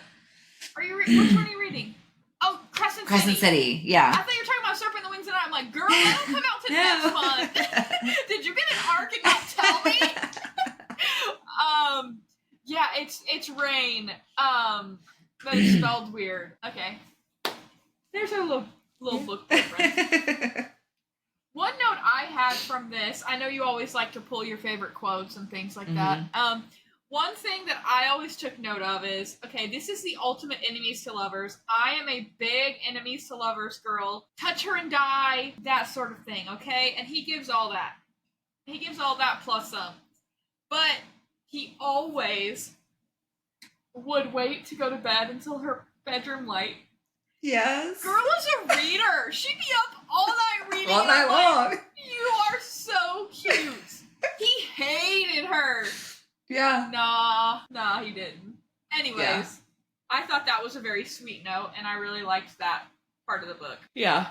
Are you which one are you reading? Oh, Crescent City. Yeah. I thought you were talking about Serpent and the Wings of Night. I'm like, girl, that'll come out to next month. Did you get an arc and not tell me? Yeah, it's Rain. But it's spelled weird. Okay. There's our little book difference. One note I had from this, I know you always like to pull your favorite quotes and things like that. One thing that I always took note of is, okay, this is the ultimate enemies to lovers. I am a big enemies to lovers girl. Touch her and die, that sort of thing, okay? And he gives all that. He gives all that plus some. But he always would wait to go to bed until her bedroom light. Yes. Girl is a reader. She'd be up all night reading. All night long. You are so cute. He hated her. Yeah. Nah, he didn't. Anyways, I thought that was a very sweet note, and I really liked that part of the book. Yeah.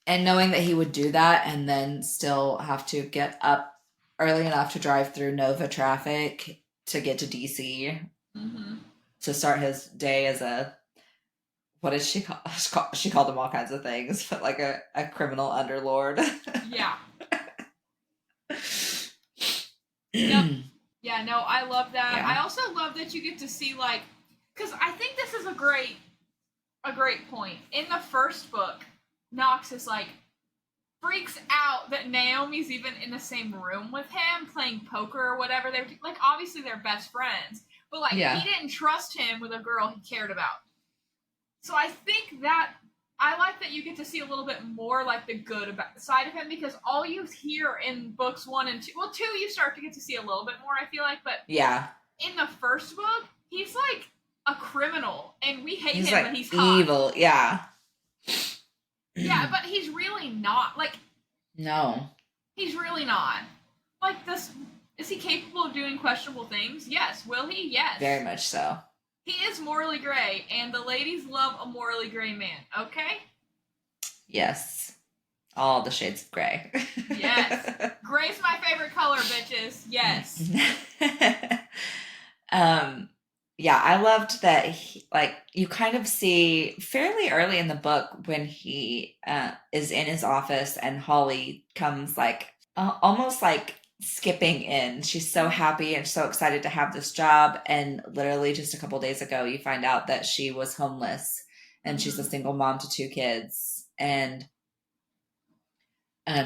And knowing that he would do that and then still have to get up early enough to drive through Nova traffic to get to DC Mm-hmm. to start his day as a, what did she call? She called him all kinds of things, but like a criminal underlord. Yeah. Yep. Yeah, no, I love that. Yeah. I also love that you get to see like, because I think this is a great point. In the first book, Knox is like freaks out that Naomi's even in the same room with him playing poker or whatever. They're like obviously they're best friends, but like Yeah. he didn't trust him with a girl he cared about. So I think that I like that you get to see a little bit more like the good about side of him because all you hear in books 1 and 2, well, 2 you start to get to see a little bit more. I feel like, but Yeah. in the first book, he's like a criminal, and we hate He's him, like but he's hot. evil. Yeah. Yeah, but he's really not. Like, No. he's really not. Like, this. Is he capable of doing questionable things? Yes. Will he? Yes. Very much so. He is morally gray, and the ladies love a morally gray man, okay? Yes. All the shades of gray. Yes. Gray's my favorite color, bitches. Yes. Yeah, I loved that like you kind of see fairly early in the book when he is in his office and Holly comes like almost like skipping in. She's so happy and so excited to have this job, and literally just a couple days ago you find out that she was homeless and she's a single mom to 2 kids, and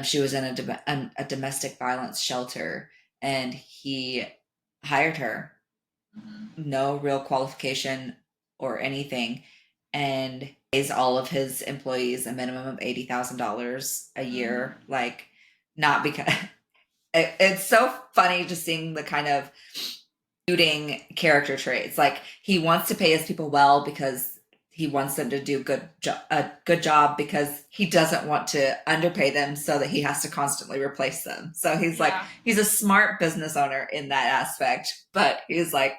she was in a domestic violence shelter, and he hired her, no real qualification or anything, and pays all of his employees a minimum of $80,000 a year. Like, not because it's so funny just seeing the kind of shooting character traits. Like, he wants to pay his people well because he wants them to do a good job because he doesn't want to underpay them so that he has to constantly replace them. So he's like, he's a smart business owner in that aspect, but he's like,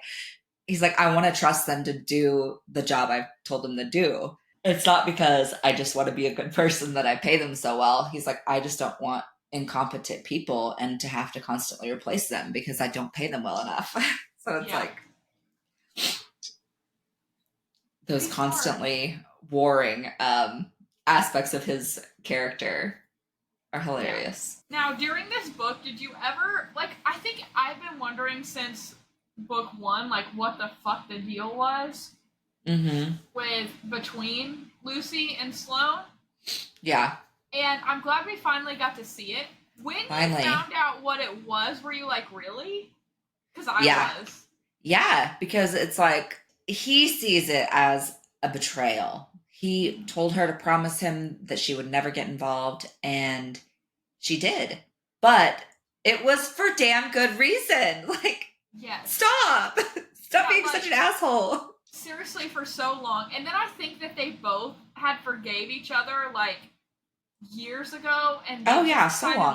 I want to trust them to do the job I've told them to do. It's not because I just want to be a good person that I pay them so well. He's like, I just don't want incompetent people and to have to constantly replace them because I don't pay them well enough. So it's like those constantly warring aspects of his character are hilarious. Now, during this book, did you ever, like, I think I've been wondering since book 1, like, what the fuck the deal was with between Lucy and Sloane. Yeah. And I'm glad we finally got to see it. When you found out what it was, were you like, really? Because I was. Yeah, because it's like, he sees it as a betrayal. He told her to promise him that she would never get involved, and she did. But it was for damn good reason. Like, stop being such an asshole. Seriously, for so long. And then I think that they both had forgave each other, like, years ago, and they kind of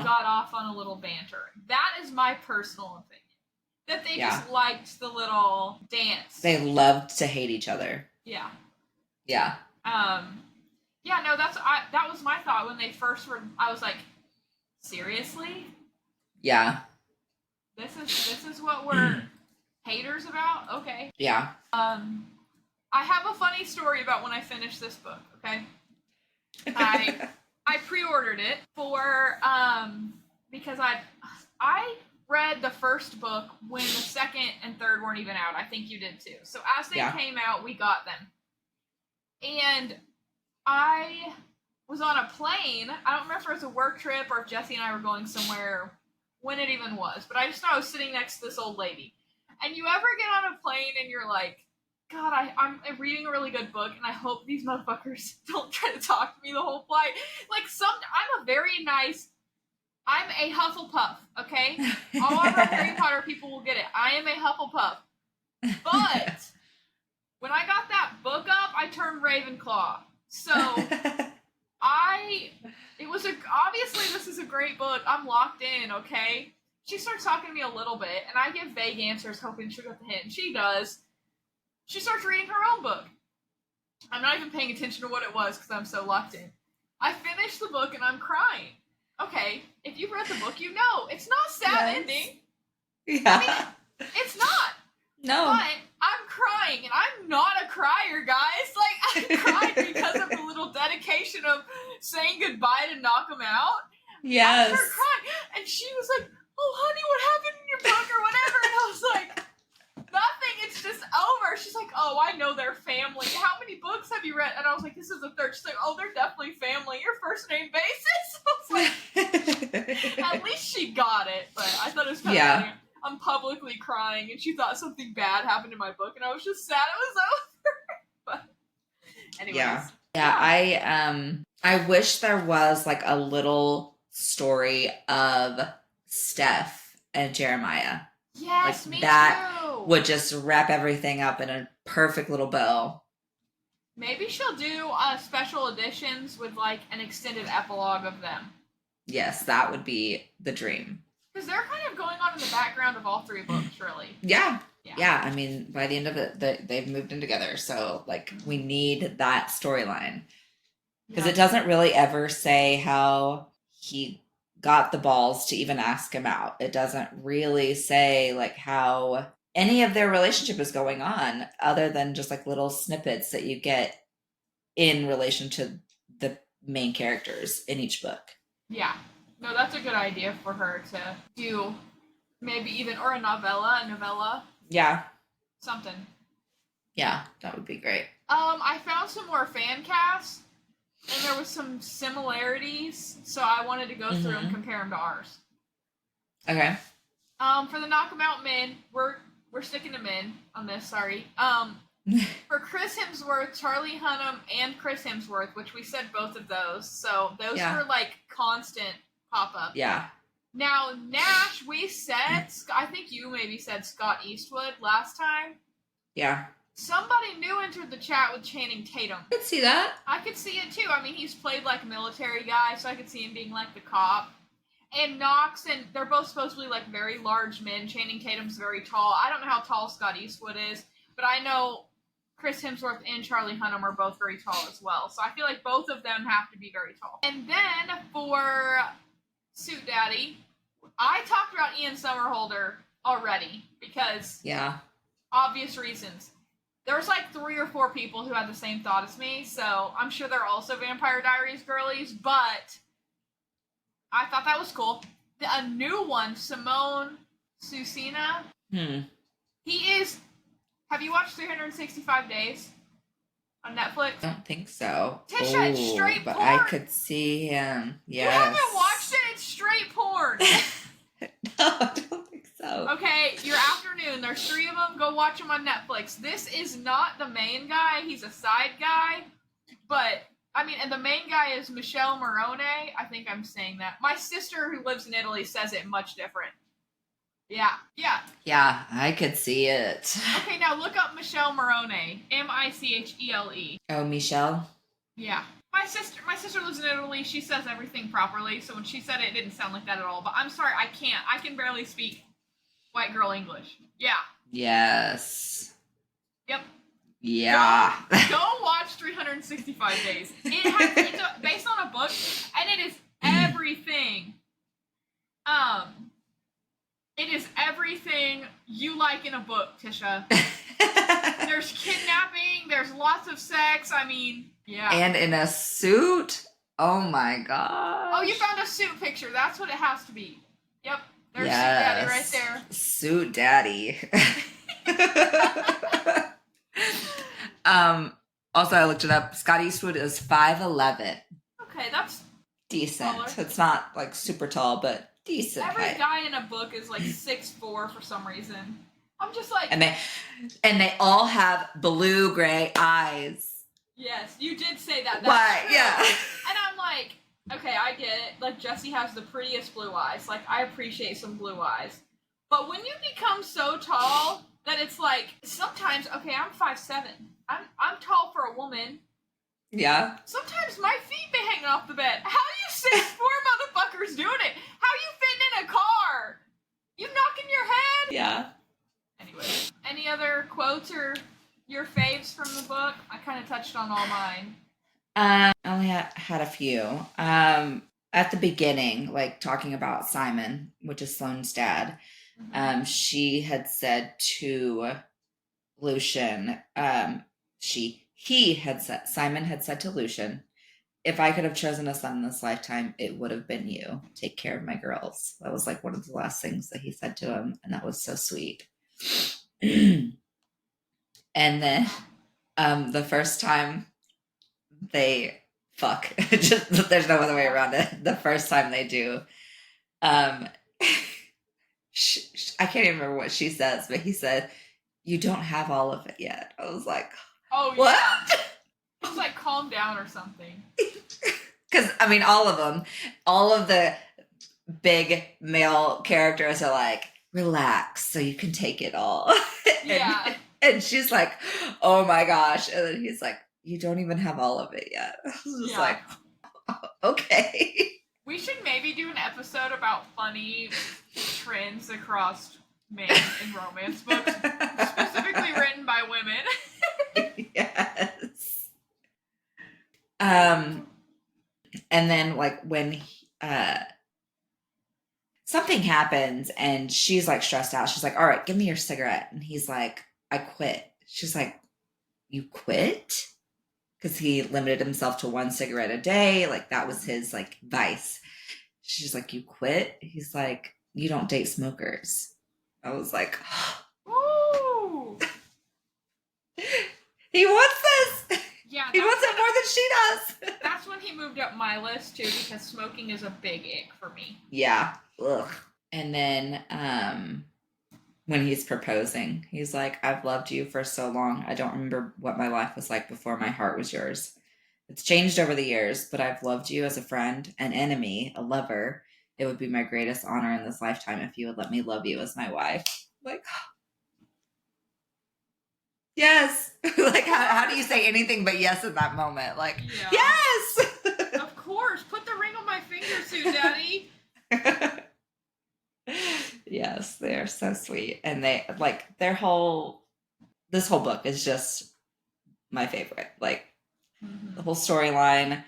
got off on a little banter. That is my personal opinion. That they just liked the little dance. They loved to hate each other. Yeah. Yeah. Yeah, no, that was my thought when they first were. I was like, seriously? Yeah. This is what we're haters about? Okay. Yeah. I have a funny story about when I finished this book, okay? I pre-ordered it for because I read the first book when the second and third weren't even out. I think you did too. So as they came out, we got them. And I was on a plane. I don't remember if it was a work trip or if Jesse and I were going somewhere, when it even was. But I just know I was sitting next to this old lady. And you ever get on a plane and you're like, God, I'm reading a really good book, and I hope these motherfuckers don't try to talk to me the whole flight. Like, I'm a Hufflepuff, okay? All of our Harry Potter people will get it. I am a Hufflepuff. But when I got that book up, I turned Ravenclaw. So obviously this is a great book. I'm locked in, okay? She starts talking to me a little bit, and I give vague answers hoping she'll get the hint. And she does. She starts reading her own book. I'm not even paying attention to what it was because I'm so locked in. I finished the book and I'm crying. Okay, if you've read the book, you know it's not a sad ending. Yeah. I mean, it's not. No. But I'm crying, and I'm not a crier, guys. Like, I cried because of the little dedication of saying goodbye to Knockemout. Yes. I started crying, and she was like, "Oh, honey, what happened in your book or whatever?" And I was like, "Nothing. It's just over." She's like, "Oh, I know they're family. How many books have you read?" And I was like, "This is the third." She's like, "Oh, they're definitely family. Your first name basis." I was like, at least she got it. But I thought it was kind of funny. I'm publicly crying, and she thought something bad happened in my book, and I was just sad it was over. But anyways. Yeah. I wish there was like a little story of Steph and Jeremiah. Yes, like me that too. Would just wrap everything up in a perfect little bow. Maybe she'll do special editions with like an extended epilogue of them. Yes, that would be the dream. Because they're kind of going on in the background of all three books, really. Yeah. I mean, by the end of it, they've moved in together. So, like, we need that storyline. Because it doesn't really ever say how he got the balls to even ask him out. It doesn't really say, like, how any of their relationship is going on, other than just, like, little snippets that you get in relation to the main characters in each book. Yeah. No, that's a good idea for her to do. Maybe even, or a novella. Yeah. Something. Yeah, that would be great. I found some more fan casts, and there was some similarities, so I wanted to go through and compare them to ours. Okay. For the Knockemout men, we're sticking to men on this, sorry. For Chris Hemsworth, Charlie Hunnam, and Chris Hemsworth, which we said both of those, so those were like constant pop-up. Yeah. Now, Nash, we said, I think you maybe said Scott Eastwood last time. Yeah. Somebody new entered the chat with Channing Tatum. I could see that. I could see it too. I mean, he's played like a military guy, so I could see him being like the cop. And Knox, and they're both supposed to be like very large men. Channing Tatum's very tall. I don't know how tall Scott Eastwood is, but I know Chris Hemsworth and Charlie Hunnam are both very tall as well. So I feel like both of them have to be very tall. And then for Suit Daddy, I talked about Ian Somerhalder already because obvious reasons. There was like 3 or 4 people who had the same thought as me, so I'm sure they're also Vampire Diaries girlies, but I thought that was cool. A new one, Simone Susina. He is. Have you watched 365 Days on Netflix? I don't think so. Tisha, it's straight but porn. I could see him. Yes. You haven't watched it? It's straight porn. No, I don't think so. Okay, your afternoon. There's 3 of them. Go watch them on Netflix. This is not the main guy. He's a side guy. But, I mean, and the main guy is Michelle Morone. I think I'm saying that. My sister who lives in Italy says it much different. Yeah. Yeah, I could see it. Okay, now look up Michelle Morone. Michele. Oh, Michelle? Yeah. My sister lives in Italy. She says everything properly, so when she said it, it didn't sound like that at all. But I'm sorry, I can't. I can barely speak white girl English. Yeah. Yes. Yep. Yeah. Go watch 365 Days. It's based on a book, and it is everything. It is everything you like in a book, Tisha. There's kidnapping. There's lots of sex. I mean, yeah. And in a suit? Oh my god. Oh, you found a suit picture. That's what it has to be. Yep. There's Suit Daddy right there. Suit Daddy. Also, I looked it up. Scott Eastwood is 5'11". Okay, that's decent. Taller. It's not like super tall, but decent. Every guy in a book is like 6'4" for some reason. I'm just like, and they all have blue-gray eyes. Yes, you did say that. Why? Yeah. And I'm like, okay, I get it. Like, Jesse has the prettiest blue eyes. Like, I appreciate some blue eyes. But when you become so tall that it's like, sometimes, okay, I'm 5'7". I'm tall for a woman. Yeah. Sometimes my feet be hanging off the bed. How you 6'4" motherfuckers doing it? How you fitting in a car? You knocking your head? Yeah. Anyway, any other quotes or your faves from the book? I kind of touched on all mine. I only had a few. At the beginning, like talking about Simon, which is Sloane's dad, she had said to Lucian, Simon had said to Lucian, if I could have chosen a son in this lifetime, it would have been you. Take care of my girls. That was like one of the last things that he said to him, and that was so sweet. And then the first time they fuck, just there's no other way around it. The first time they do, um, I can't even remember what she says, but he said, "You don't have all of it yet." I was like, Oh "What?" yeah. It was like calm down or something. Because I mean, all of them, all of the big male characters are like, relax so you can take it all. Yeah. And she's like, oh my gosh. And then he's like, you don't even have all of it yet. I was just like, okay. We should maybe do an episode about funny trends across men in romance books, specifically written by women. Yes. And then like when something happens and she's like stressed out, she's like, all right, give me your cigarette. And he's like, I quit. She's like, you quit? Because he limited himself to one cigarette a day. Like that was his like vice. She's like, you quit? He's like, you don't date smokers. I was like, Ooh. He wants this. Yeah, he wants it more than she does. That's when he moved up my list too, because smoking is a big ick for me. Yeah. Ugh. And then when he's proposing, he's like, I've loved you for so long. I don't remember what my life was like before my heart was yours. It's changed over the years, but I've loved you as a friend, an enemy, a lover. It would be my greatest honor in this lifetime if you would let me love you as my wife. Like, yes. Like, how do you say anything but yes in that moment? Like, yes. Of course. Put the ring on my finger, Sue Daddy. Yes, they're so sweet. And they like this whole book is just my favorite. Like the whole storyline,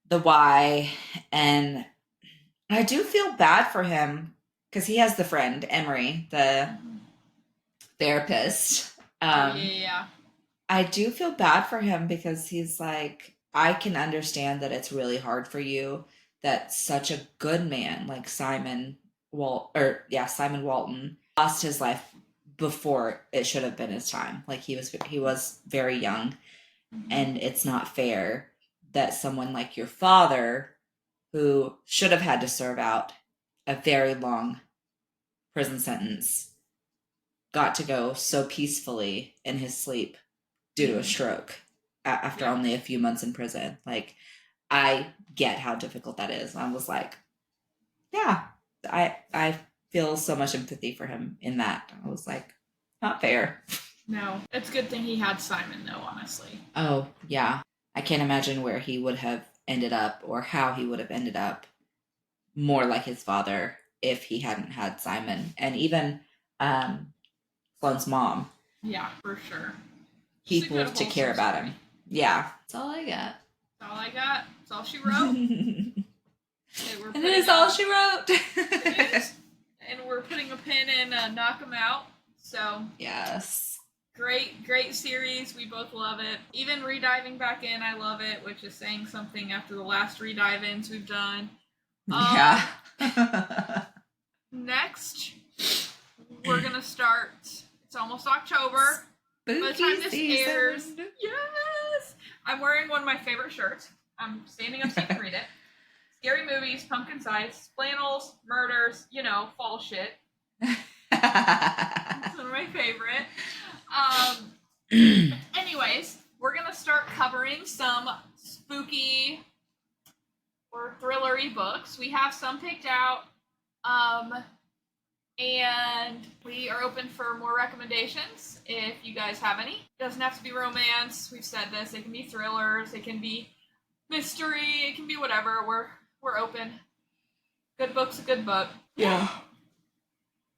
the why, and I do feel bad for him because he has the friend, Emery, the therapist. Yeah. I do feel bad for him because he's like, I can understand that it's really hard for you that such a good man like Simon Walton lost his life before it should have been his time. Like he was very young, and it's not fair that someone like your father, who should have had to serve out a very long prison sentence, got to go so peacefully in his sleep due to a stroke after only a few months in prison. Like, I get how difficult that is. I was like, yeah, I feel so much empathy for him in that. I was like, not fair. No, it's a good thing he had Simon, though, honestly. Oh, yeah. I can't imagine where he would have ended up or how he would have ended up more like his father if he hadn't had Simon. And even Sloane's mom. Yeah, for sure. People to care about him. Yeah. That's all I got. That's all I got. That's all she wrote. And it is all she wrote. It is. And we're putting a pin in Knockemout. So yes. Great series. We both love it. Even rediving back in, I love it, which is saying something after the last redive-ins we've done. Yeah. Next, we're going to start. It's almost October. By the time this airs. Yes! I'm wearing one of my favorite shirts. I'm standing up so you can read it. Scary movies, pumpkin spice, flannels, murders, fall shit. It's one of my favorite. Anyways, we're going to start covering some spooky or thrillery books. We have some picked out. And we are open for more recommendations if you guys have any. It doesn't have to be romance. We've said this. It can be thrillers. It can be mystery. It can be whatever. We're open. Good book's a good book. Yeah.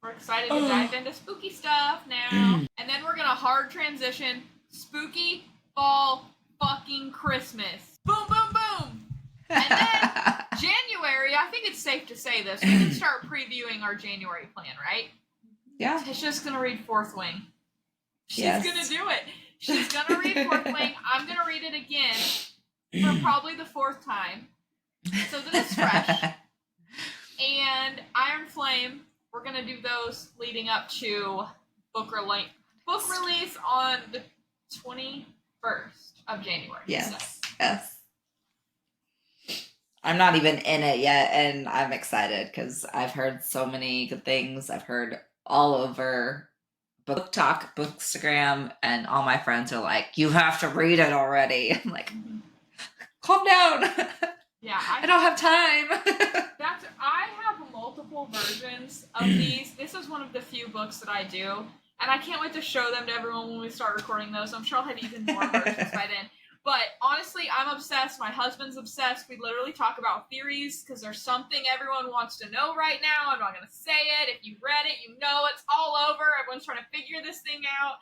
We're excited to dive into spooky stuff now. And then we're going to hard transition spooky fall fucking Christmas. Boom, boom, boom. And then January, I think it's safe to say this. We can start previewing our January plan, right? Yeah. Tisha's gonna read Fourth Wing. She's Yes. gonna do it. She's gonna read Fourth Wing. I'm gonna read it again for probably the fourth time, so that it's fresh. And Iron Flame, we're gonna do those leading up to book release on the 21st of January. Yes. So. Yes. I'm not even in it yet, and I'm excited because I've heard so many good things. I've heard all over BookTok, Bookstagram, and all my friends are like, "You have to read it already." I'm like, calm down. Yeah, I don't have time. I have multiple versions of these. This is one of the few books that I do, and I can't wait to show them to everyone when we start recording those. I'm sure I'll have even more versions by then. But honestly, I'm obsessed. My husband's obsessed. We literally talk about theories because there's something everyone wants to know right now. I'm not going to say it. If you read it, you know it's all over. Everyone's trying to figure this thing out.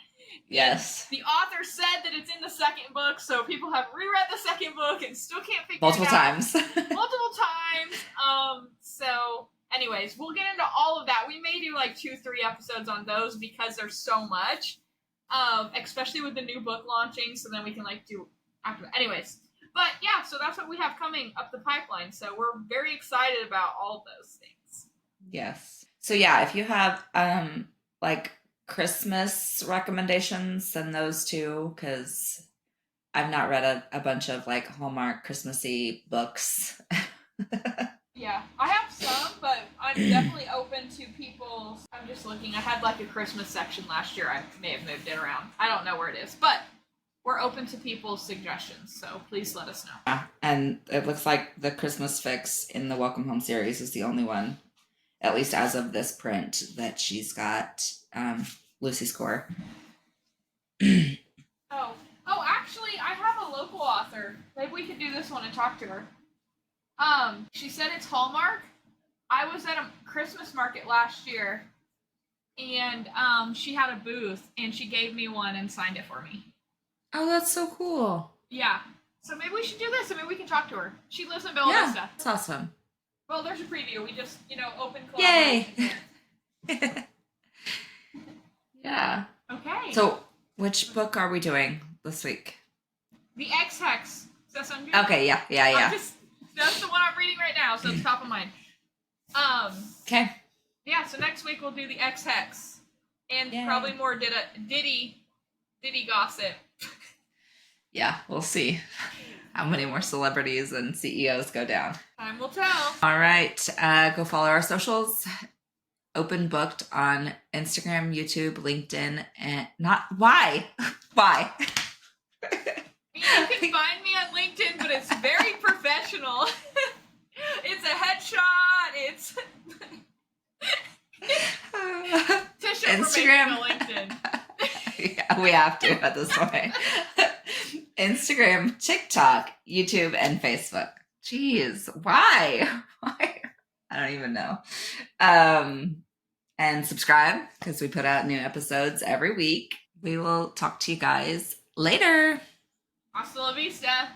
Yes. The author said that it's in the second book, so people have reread the second book and still can't figure Multiple it out. times. Multiple times. So anyways, we'll get into all of that. We may do like 2-3 episodes on those because there's so much. Especially with the new book launching, so then we can like do after that. Anyways. But yeah, so that's what we have coming up the pipeline. So we're very excited about all those things. Yes. So yeah, if you have like Christmas recommendations, send those too, because I've not read a bunch of like Hallmark Christmassy books. Yeah, I have some, but I'm definitely open to people's. I'm just looking. I had like a Christmas section last year. I may have moved it around. I don't know where it is, but we're open to people's suggestions, so please let us know. Yeah, and it looks like the Christmas fix in the Welcome Home series is the only one, at least as of this print, that she's got Lucy score. Actually, I have a local author. Maybe we could do this one and talk to her. She said it's Hallmark. I was at a Christmas market last year, and she had a booth, and she gave me one and signed it for me. Oh, that's so cool. Yeah. So maybe we should do this. I mean, we can talk to her. She lives in Bella Vista. Yeah, that's awesome. Well, there's a preview. We just, open collaboration. Yay! Yeah. Okay. So, which book are we doing this week? The X-Hex. Does that sound good? Okay, yeah. That's the one I'm reading right now, so it's top of mind. Okay. Yeah, so next week we'll do the X-Hex. And probably more Diddy gossip. Yeah, we'll see how many more celebrities and CEOs go down. Time will tell. All right. Go follow our socials. Open Booked on Instagram, YouTube, LinkedIn, and why? You can find me on LinkedIn, but it's very professional. It's a headshot. It's Tisha Instagram. For LinkedIn. Yeah, we have to at this point. Instagram, TikTok, YouTube, and Facebook. Jeez, why? I don't even know. And subscribe because we put out new episodes every week. We will talk to you guys later. Hasta la vista.